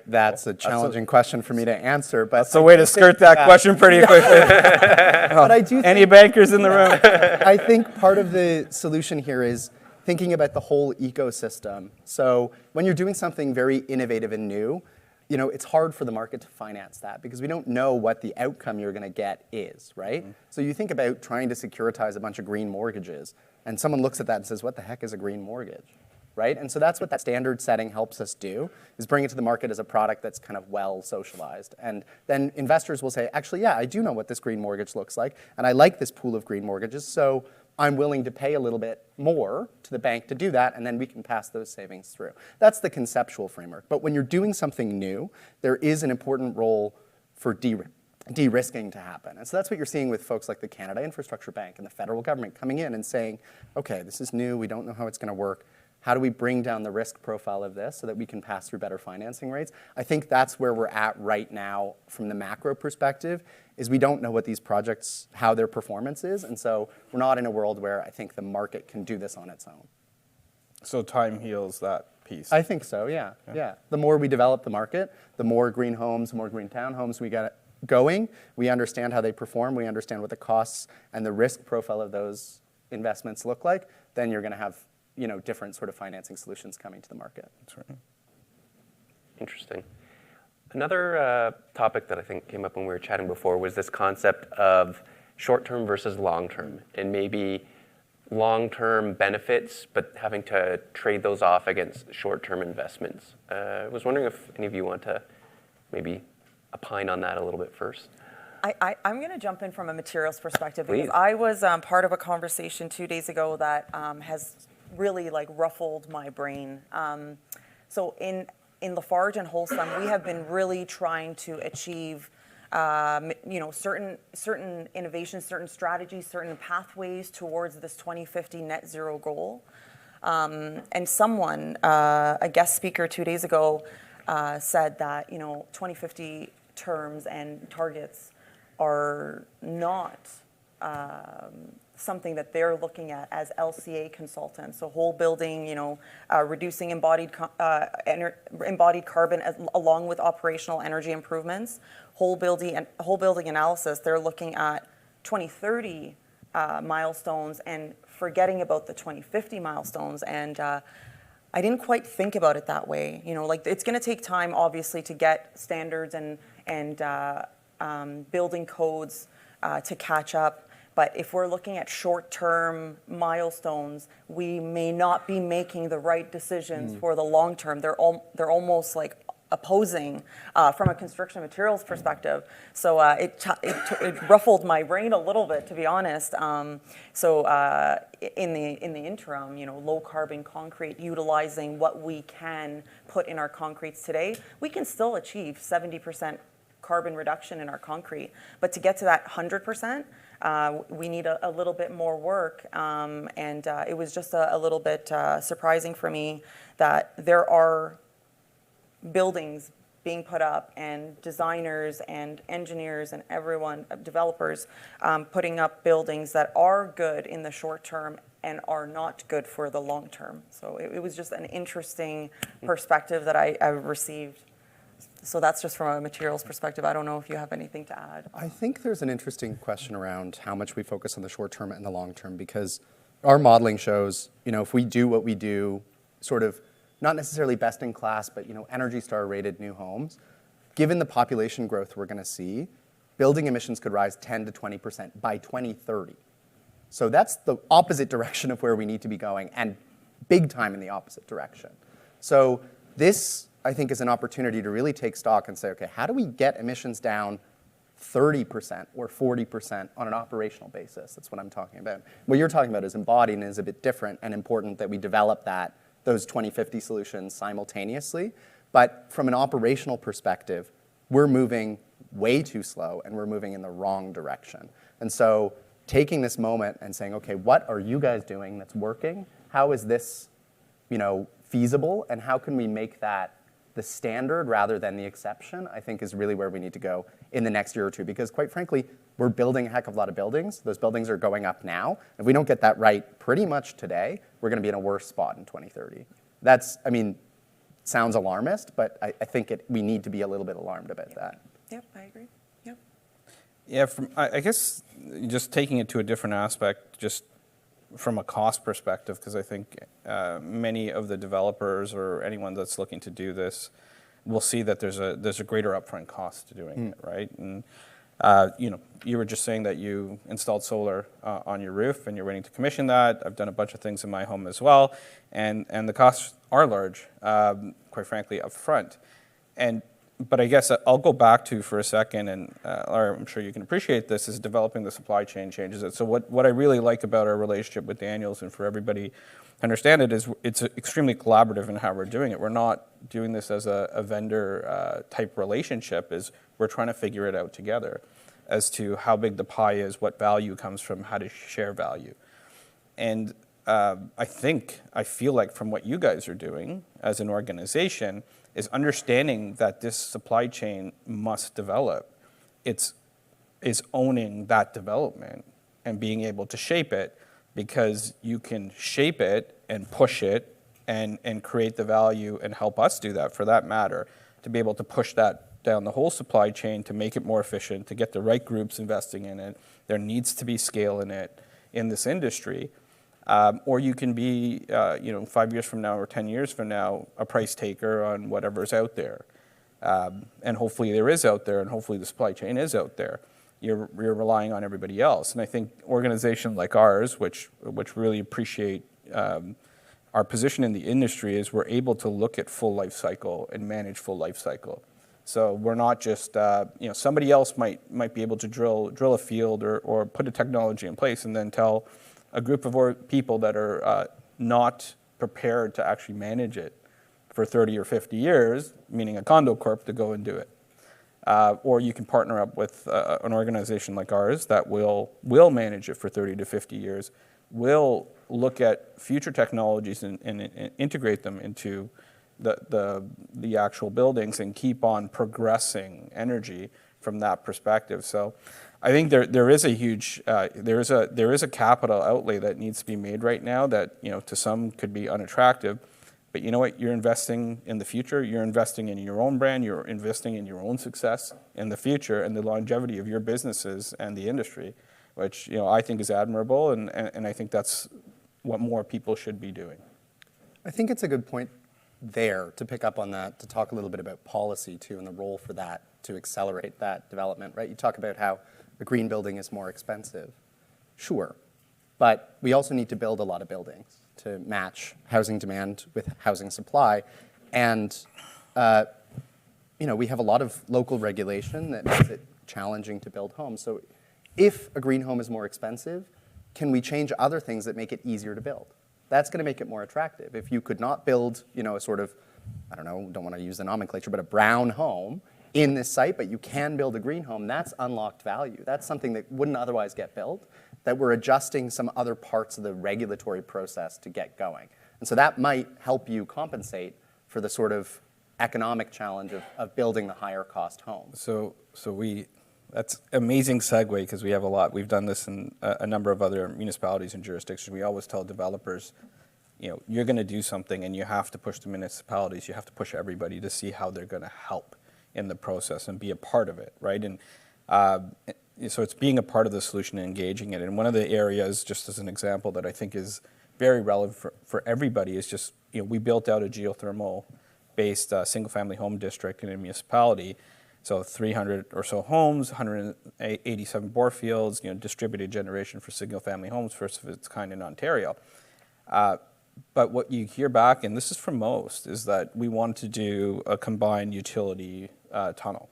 that's a challenging question for me to answer. But That's a way to skirt that question pretty quickly. but I do Any think, bankers in the room? I think part of the solution here is thinking about the whole ecosystem. So when you're doing something very innovative and new, it's hard for the market to finance that because we don't know what the outcome you're going to get is, right? So you think about trying to securitize a bunch of green mortgages, and someone looks at that and says, what the heck is a green mortgage? Right? And so that's what that standard setting helps us do, is bring it to the market as a product that's kind of well socialized. And then investors will say, actually, yeah, I do know what this green mortgage looks like, and I like this pool of green mortgages, so I'm willing to pay a little bit more to the bank to do that, and then we can pass those savings through. That's the conceptual framework. But when you're doing something new, there is an important role for de-risking to happen. And so that's what you're seeing with folks like the Canada Infrastructure Bank and the federal government coming in and saying, okay, this is new, we don't know how it's going to work. How do we bring down the risk profile of this so that we can pass through better financing rates? I think that's where we're at right now from the macro perspective, is we don't know what these projects, how their performance is, and so we're not in a world where I think the market can do this on its own. So time heals that piece. I think so, yeah. The more we develop the market, the more green homes, more green townhomes we get going, we understand how they perform, we understand what the costs and the risk profile of those investments look like, then you're going to have different sort of financing solutions coming to the market. That's right. Interesting. Another topic that I think came up when we were chatting before was this concept of short-term versus long-term, and maybe long-term benefits, but having to trade those off against short-term investments. I was wondering if any of you want to maybe opine on that a little bit first. I'm going to jump in from a materials perspective Please. because I was part of a conversation 2 days ago that has really ruffled my brain. So in Lafarge and Wholesome, we have been really trying to achieve certain innovations, certain strategies, certain pathways towards this 2050 net zero goal. And someone, a guest speaker 2 days ago, said that 2050 terms and targets are not something that they're looking at as LCA consultants. So whole building, reducing embodied carbon along with operational energy improvements. Whole building analysis, they're looking at 2030 milestones and forgetting about the 2050 milestones. And I didn't quite think about it that way. It's going to take time, obviously, to get standards and building codes to catch up. But if we're looking at short-term milestones, we may not be making the right decisions for the long term. They're almost like opposing from a construction materials perspective. So it ruffled my brain a little bit, to be honest. So in the interim, low carbon concrete, utilizing what we can put in our concretes today, we can still achieve 70% carbon reduction in our concrete. But to get to that 100%, we need a little bit more work, and it was just a little bit surprising for me that there are buildings being put up and designers and engineers and everyone, developers, putting up buildings that are good in the short term and are not good for the long term. So it was just an interesting perspective that I received. So that's just from a materials perspective. I don't know if you have anything to add. I think there's an interesting question around how much we focus on the short term and the long term, because our modeling shows, if we do what we do, sort of not necessarily best in class, but Energy Star rated new homes, given the population growth we're going to see, building emissions could rise 10 to 20% by 2030. So that's the opposite direction of where we need to be going, and big time in the opposite direction. So this, I think, is an opportunity to really take stock and say, okay, how do we get emissions down 30% or 40% on an operational basis? That's what I'm talking about. What you're talking about is embodied and is a bit different and important that we develop those 2050 solutions simultaneously. But from an operational perspective, we're moving way too slow and we're moving in the wrong direction. And so taking this moment and saying, okay, what are you guys doing that's working? How is this, feasible? And how can we make that the standard rather than the exception, I think is really where we need to go in the next year or two, because quite frankly, we're building a heck of a lot of buildings. Those buildings are going up now. If we don't get that right pretty much today, we're going to be in a worse spot in 2030. That's, I mean, sounds alarmist, but I think we need to be a little bit alarmed about that. Yep, I agree. Yep. Yeah, I guess just taking it to a different aspect, just from a cost perspective, because I think many of the developers or anyone that's looking to do this will see that there's a greater upfront cost to doing it, right? And you were just saying that you installed solar on your roof and you're waiting to commission that. I've done a bunch of things in my home as well, and the costs are large, quite frankly, upfront. But I guess I'll go back to for a second, and Lara, I'm sure you can appreciate this, is developing the supply chain changes it. So what I really like about our relationship with Daniels, and for everybody to understand it, is it's extremely collaborative in how we're doing it. We're not doing this as a vendor type relationship, is we're trying to figure it out together as to how big the pie is, what value comes from how to share value. And I feel like from what you guys are doing as an organization is understanding that this supply chain must develop. Is owning that development and being able to shape it, because you can shape it and push it and create the value and help us do that, for that matter, to be able to push that down the whole supply chain, to make it more efficient, to get the right groups investing in it. There needs to be scale in it in this industry. Or you can be, 5 years from now or 10 years from now, a price taker on whatever's out there. And hopefully there is out there, and hopefully the supply chain is out there. You're relying on everybody else. And I think organizations like ours, which really appreciate our position in the industry, is we're able to look at full life cycle and manage full life cycle. So we're not just, somebody else might be able to drill a field or put a technology in place and then tell a group of people that are not prepared to actually manage it for 30 or 50 years, meaning a condo corp, to go and do it. Or you can partner up with an organization like ours that will manage it for 30 to 50 years, will look at future technologies and integrate them into the actual buildings and keep on progressing energy from that perspective. So I think there is a huge there is a capital outlay that needs to be made right now that to some could be unattractive, but you know what? You're investing in the future. You're investing in your own brand. You're investing in your own success in the future and the longevity of your businesses and the industry, which I think is admirable, and I think that's what more people should be doing. I think it's a good point there to pick up on that, to talk a little bit about policy too, and the role for that to accelerate that development, right? You talk about how a green building is more expensive. Sure, but we also need to build a lot of buildings to match housing demand with housing supply. And, we have a lot of local regulation that makes it challenging to build homes. So if a green home is more expensive, can we change other things that make it easier to build? That's going to make it more attractive. If you could not build, a sort of, don't want to use the nomenclature, but a brown home in this site, but you can build a green home, that's unlocked value. That's something that wouldn't otherwise get built, that we're adjusting some other parts of the regulatory process to get going. And so that might help you compensate for the sort of economic challenge of building the higher cost homes. So that's amazing segue, because we have a lot. We've done this in a number of other municipalities and jurisdictions. We always tell developers, you're going to do something and you have to push the municipalities, you have to push everybody to see how they're going to help in the process and be a part of it, right? And so it's being a part of the solution and engaging it. And one of the areas, just as an example, that I think is very relevant for everybody is just, we built out a geothermal-based single-family home district in a municipality. So 300 or so homes, 187 bore fields, distributed generation for single-family homes, first of its kind in Ontario. But what you hear back, and this is from most, is that we want to do a combined utility tunnel.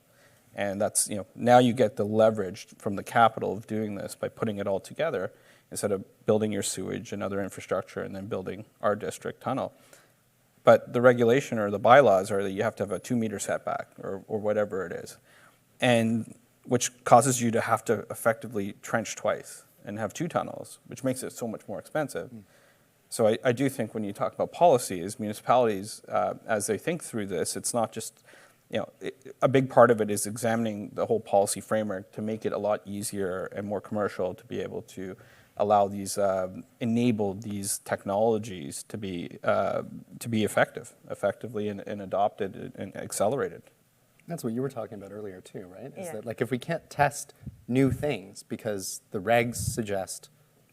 And that's, now you get the leverage from the capital of doing this by putting it all together instead of building your sewage and other infrastructure and then building our district tunnel. But the regulation or the bylaws are that you have to have a 2-meter setback or whatever it is, and which causes you to have to effectively trench twice and have 2 tunnels, which makes it so much more expensive. So I do think when you talk about policies, municipalities, as they think through this, it's not just a big part of it is examining the whole policy framework to make it a lot easier and more commercial to be able to allow these, enable these technologies to be effectively and adopted and accelerated. That's what you were talking about earlier too, right? Is Yeah. that like if we can't test new things because the regs suggest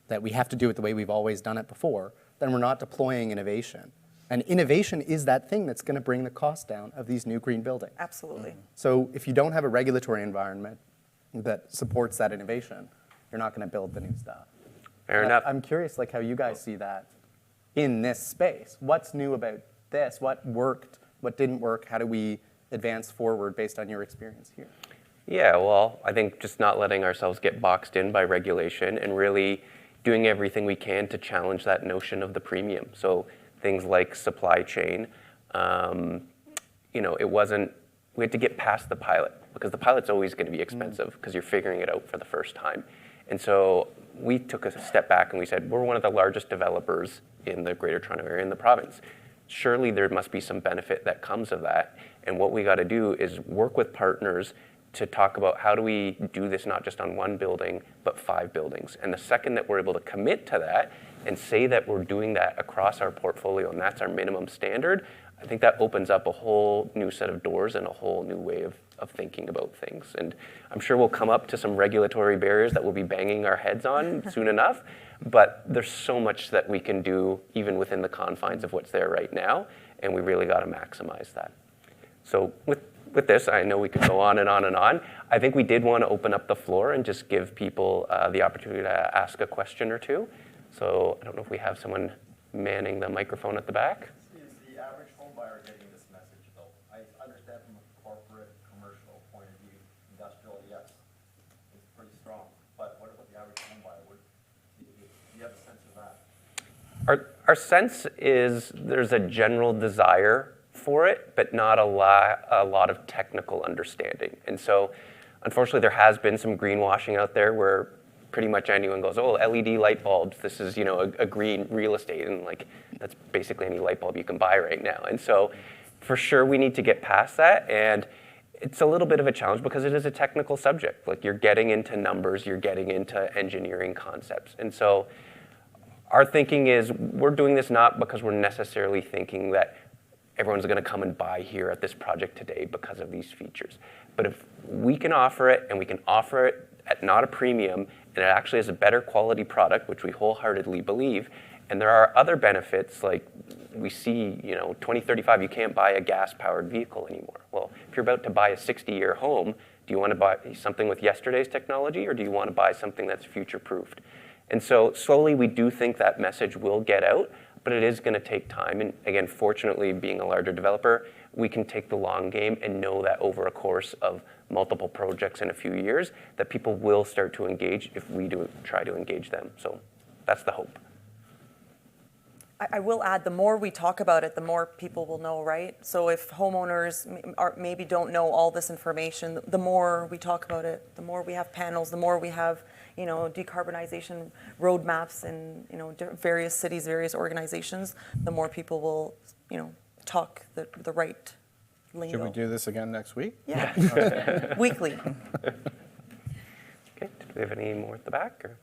that we have to do it the way we've always done it before, then we're not deploying innovation. And innovation is that thing that's going to bring the cost down of these new green buildings. Absolutely. So if you don't have a regulatory environment that supports that innovation, you're not going to build the new stuff. Fair enough. I'm curious, like how you guys see that in this space. What's new about this? What worked? What didn't work? How do we advance forward based on your experience here? Yeah, well, I think just not letting ourselves get boxed in by regulation and really doing everything we can to challenge that notion of the premium. So things like supply chain, it wasn't, we had to get past the pilot because the pilot's always going to be expensive because you're figuring it out for the first time. And so we took a step back and we said, we're one of the largest developers in the Greater Toronto Area in the province. Surely there must be some benefit that comes of that. And what we got to do is work with partners to talk about how do we do this not just on one building, but 5 buildings. And the second that we're able to commit to that and say that we're doing that across our portfolio and that's our minimum standard, I think that opens up a whole new set of doors and a whole new way of thinking about things. And I'm sure we'll come up to some regulatory barriers that we'll be banging our heads on soon enough, but there's so much that we can do even within the confines of what's there right now, and we really got to maximize that. So with this, I know we could go on and on and on. I think we did want to open up the floor and just give people the opportunity to ask a question or two. So I don't know if we have someone manning the microphone at the back. Is the average home buyer getting this message, though? I understand from a corporate, commercial point of view, industrial, yes, it's pretty strong. But what about the average home buyer? Do you have a sense of that? Our sense is there's a general desire for it, but not a lot of technical understanding. And so, unfortunately, there has been some greenwashing out there where pretty much anyone goes, oh, LED light bulbs, this is, a green real estate, and like that's basically any light bulb you can buy right now. And so, for sure, we need to get past that, and it's a little bit of a challenge because it is a technical subject. Like you're getting into numbers, you're getting into engineering concepts, and so our thinking is we're doing this not because we're necessarily thinking that everyone's going to come and buy here at this project today because of these features. But if we can offer it and we can offer it at not a premium and it actually is a better quality product, which we wholeheartedly believe, and there are other benefits like we see, 2035, you can't buy a gas-powered vehicle anymore. Well, if you're about to buy a 60-year home, do you want to buy something with yesterday's technology or do you want to buy something that's future-proofed? And so slowly we do think that message will get out, but it is going to take time. And again, fortunately, being a larger developer, we can take the long game and know that over a course of multiple projects in a few years, that people will start to engage if we do try to engage them. So that's the hope. I will add, the more we talk about it, the more people will know, right? So if homeowners maybe don't know all this information, the more we talk about it, the more we have panels, the more we have, decarbonization roadmaps in, various cities, various organizations, the more people will, talk the right lingo. Should we do this again next week? Yeah, weekly. Okay, do we have any more at the back? Or?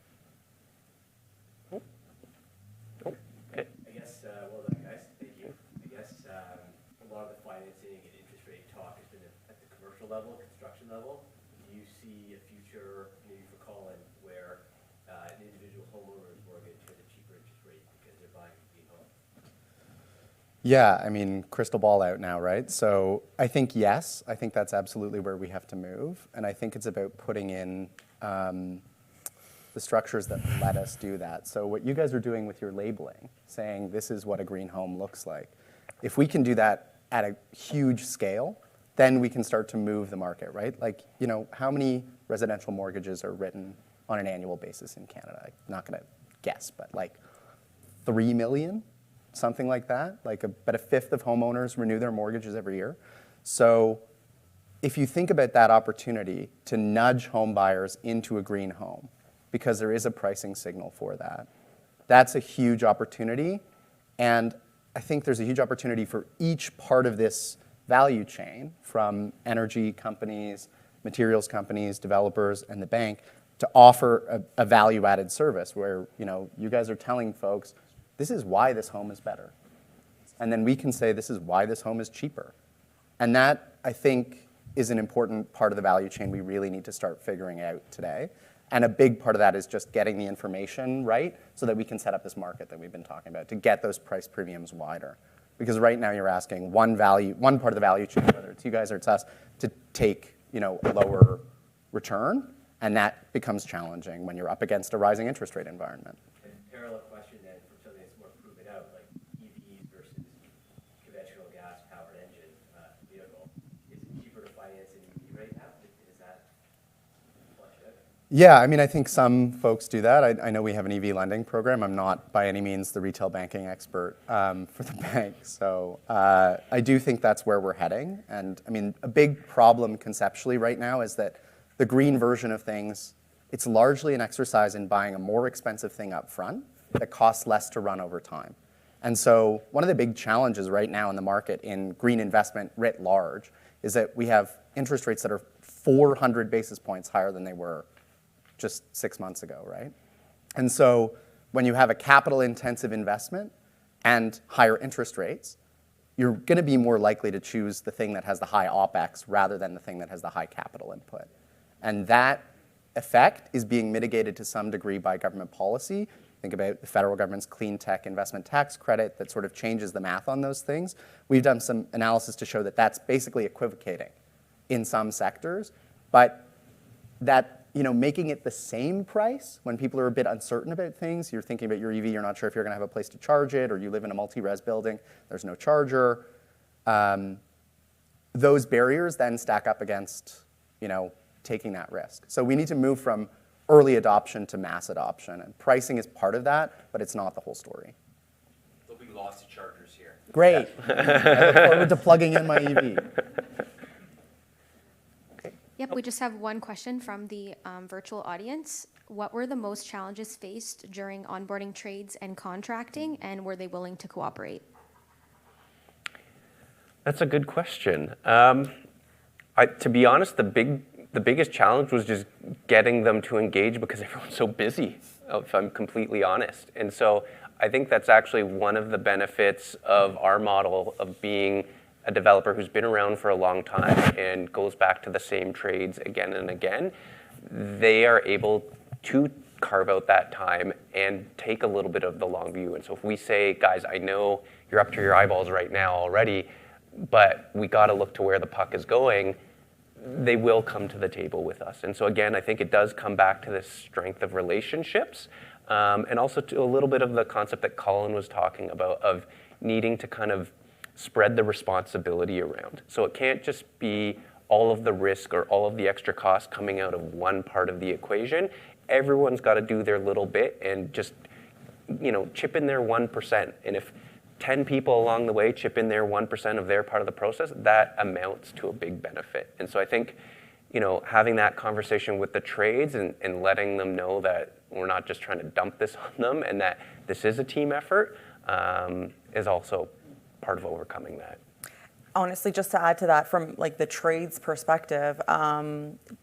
Okay. I guess, well done, guys. Thank you. I guess a lot of the financing and interest rate talk has been at the commercial level, construction level. Do you see a future, maybe for Colin, where an individual homeowner's mortgage has a cheaper interest rate because they're buying a green home? Yeah, crystal ball out now, right? So I think yes, I think that's absolutely where we have to move. And I think it's about putting in the structures that let us do that. So what you guys are doing with your labeling, saying this is what a green home looks like, if we can do that at a huge scale, then we can start to move the market, right? Like, how many residential mortgages are written on an annual basis in Canada? I'm not gonna guess, but like 3 million, something like that. About a fifth of homeowners renew their mortgages every year. So if you think about that opportunity to nudge home buyers into a green home, because there is a pricing signal for that, that's a huge opportunity. And I think there's a huge opportunity for each part of this value chain from energy companies, materials companies, developers, and the bank to offer a value-added service where, you guys are telling folks, this is why this home is better. And then we can say, this is why this home is cheaper. And that, I think, is an important part of the value chain we really need to start figuring out today. And a big part of that is just getting the information right so that we can set up this market that we've been talking about to get those price premiums wider. Because right now you're asking one part of the value chain, whether it's you guys or it's us, to take a lower return, and that becomes challenging when you're up against a rising interest rate environment. And parallel question then for something that's more proven out, like EVs versus conventional gas-powered engine vehicle. Is it cheaper to finance an EV right now? Is that flush out? Yeah, I think some folks do that. I know we have an EV lending program. I'm not by any means the retail banking expert for the bank. So I do think that's where we're heading. And a big problem conceptually right now is that the green version of things, it's largely an exercise in buying a more expensive thing up front that costs less to run over time. And so one of the big challenges right now in the market in green investment writ large is that we have interest rates that are 400 basis points higher than they were just 6 months ago, right? And so when you have a capital-intensive investment and higher interest rates, you're going to be more likely to choose the thing that has the high OpEx rather than the thing that has the high capital input. And that effect is being mitigated to some degree by government policy. Think about the federal government's clean tech investment tax credit that sort of changes the math on those things. We've done some analysis to show that that's basically equivocating in some sectors, but that making it the same price when people are a bit uncertain about things, you're thinking about your EV, you're not sure if you're going to have a place to charge it, or you live in a multi-res building, there's no charger. Those barriers then stack up against taking that risk. So we need to move from early adoption to mass adoption, and pricing is part of that, but it's not the whole story. There'll be lots of chargers here. Great. I look forward to plugging in my EV. Yep, we just have one question from the virtual audience. What were the most challenges faced during onboarding trades and contracting, and were they willing to cooperate? That's a good question. To be honest, the biggest challenge was just getting them to engage because everyone's so busy, if I'm completely honest. And so I think that's actually one of the benefits of our model of being a developer who's been around for a long time and goes back to the same trades again and again. They are able to carve out that time and take a little bit of the long view. And so if we say, guys, I know you're up to your eyeballs right now already, but we got to look to where the puck is going, they will come to the table with us. And so again, I think it does come back to this strength of relationships, and also to a little bit of the concept that Colin was talking about of needing to kind of spread the responsibility around. So it can't just be all of the risk or all of the extra costs coming out of one part of the equation. Everyone's got to do their little bit and just, chip in their 1%. And if 10 people along the way chip in their 1% of their part of the process, that amounts to a big benefit. And so I think, having that conversation with the trades and letting them know that we're not just trying to dump this on them and that this is a team effort is also part of overcoming that. Honestly, just to add to that, from the trades perspective,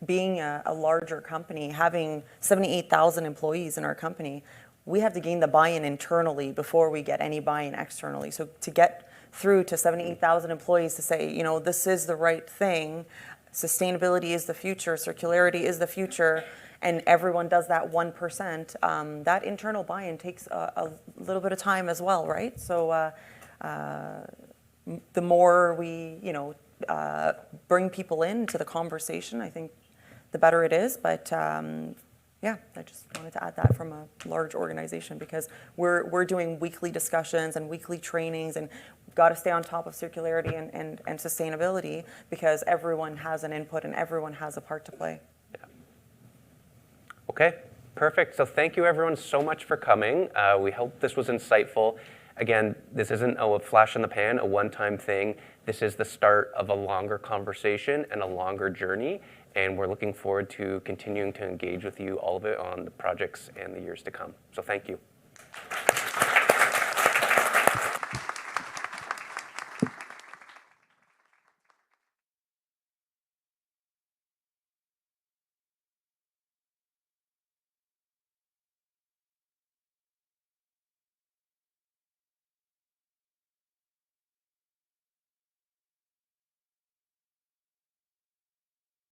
being a larger company, having 78,000 employees in our company, we have to gain the buy-in internally before we get any buy-in externally. So to get through to 78,000 employees to say, this is the right thing, sustainability is the future, circularity is the future, and everyone does that 1%, that internal buy-in takes a little bit of time as well, right? So the more we, bring people into the conversation, I think the better it is. But yeah, I just wanted to add that from a large organization because we're doing weekly discussions and weekly trainings, and we've got to stay on top of circularity and sustainability because everyone has an input and everyone has a part to play. Yeah. Okay, perfect. So thank you everyone so much for coming. We hope this was insightful. Again, this isn't a flash in the pan, a one-time thing. This is the start of a longer conversation and a longer journey, and we're looking forward to continuing to engage with you, all of it, on the projects and the years to come. So thank you.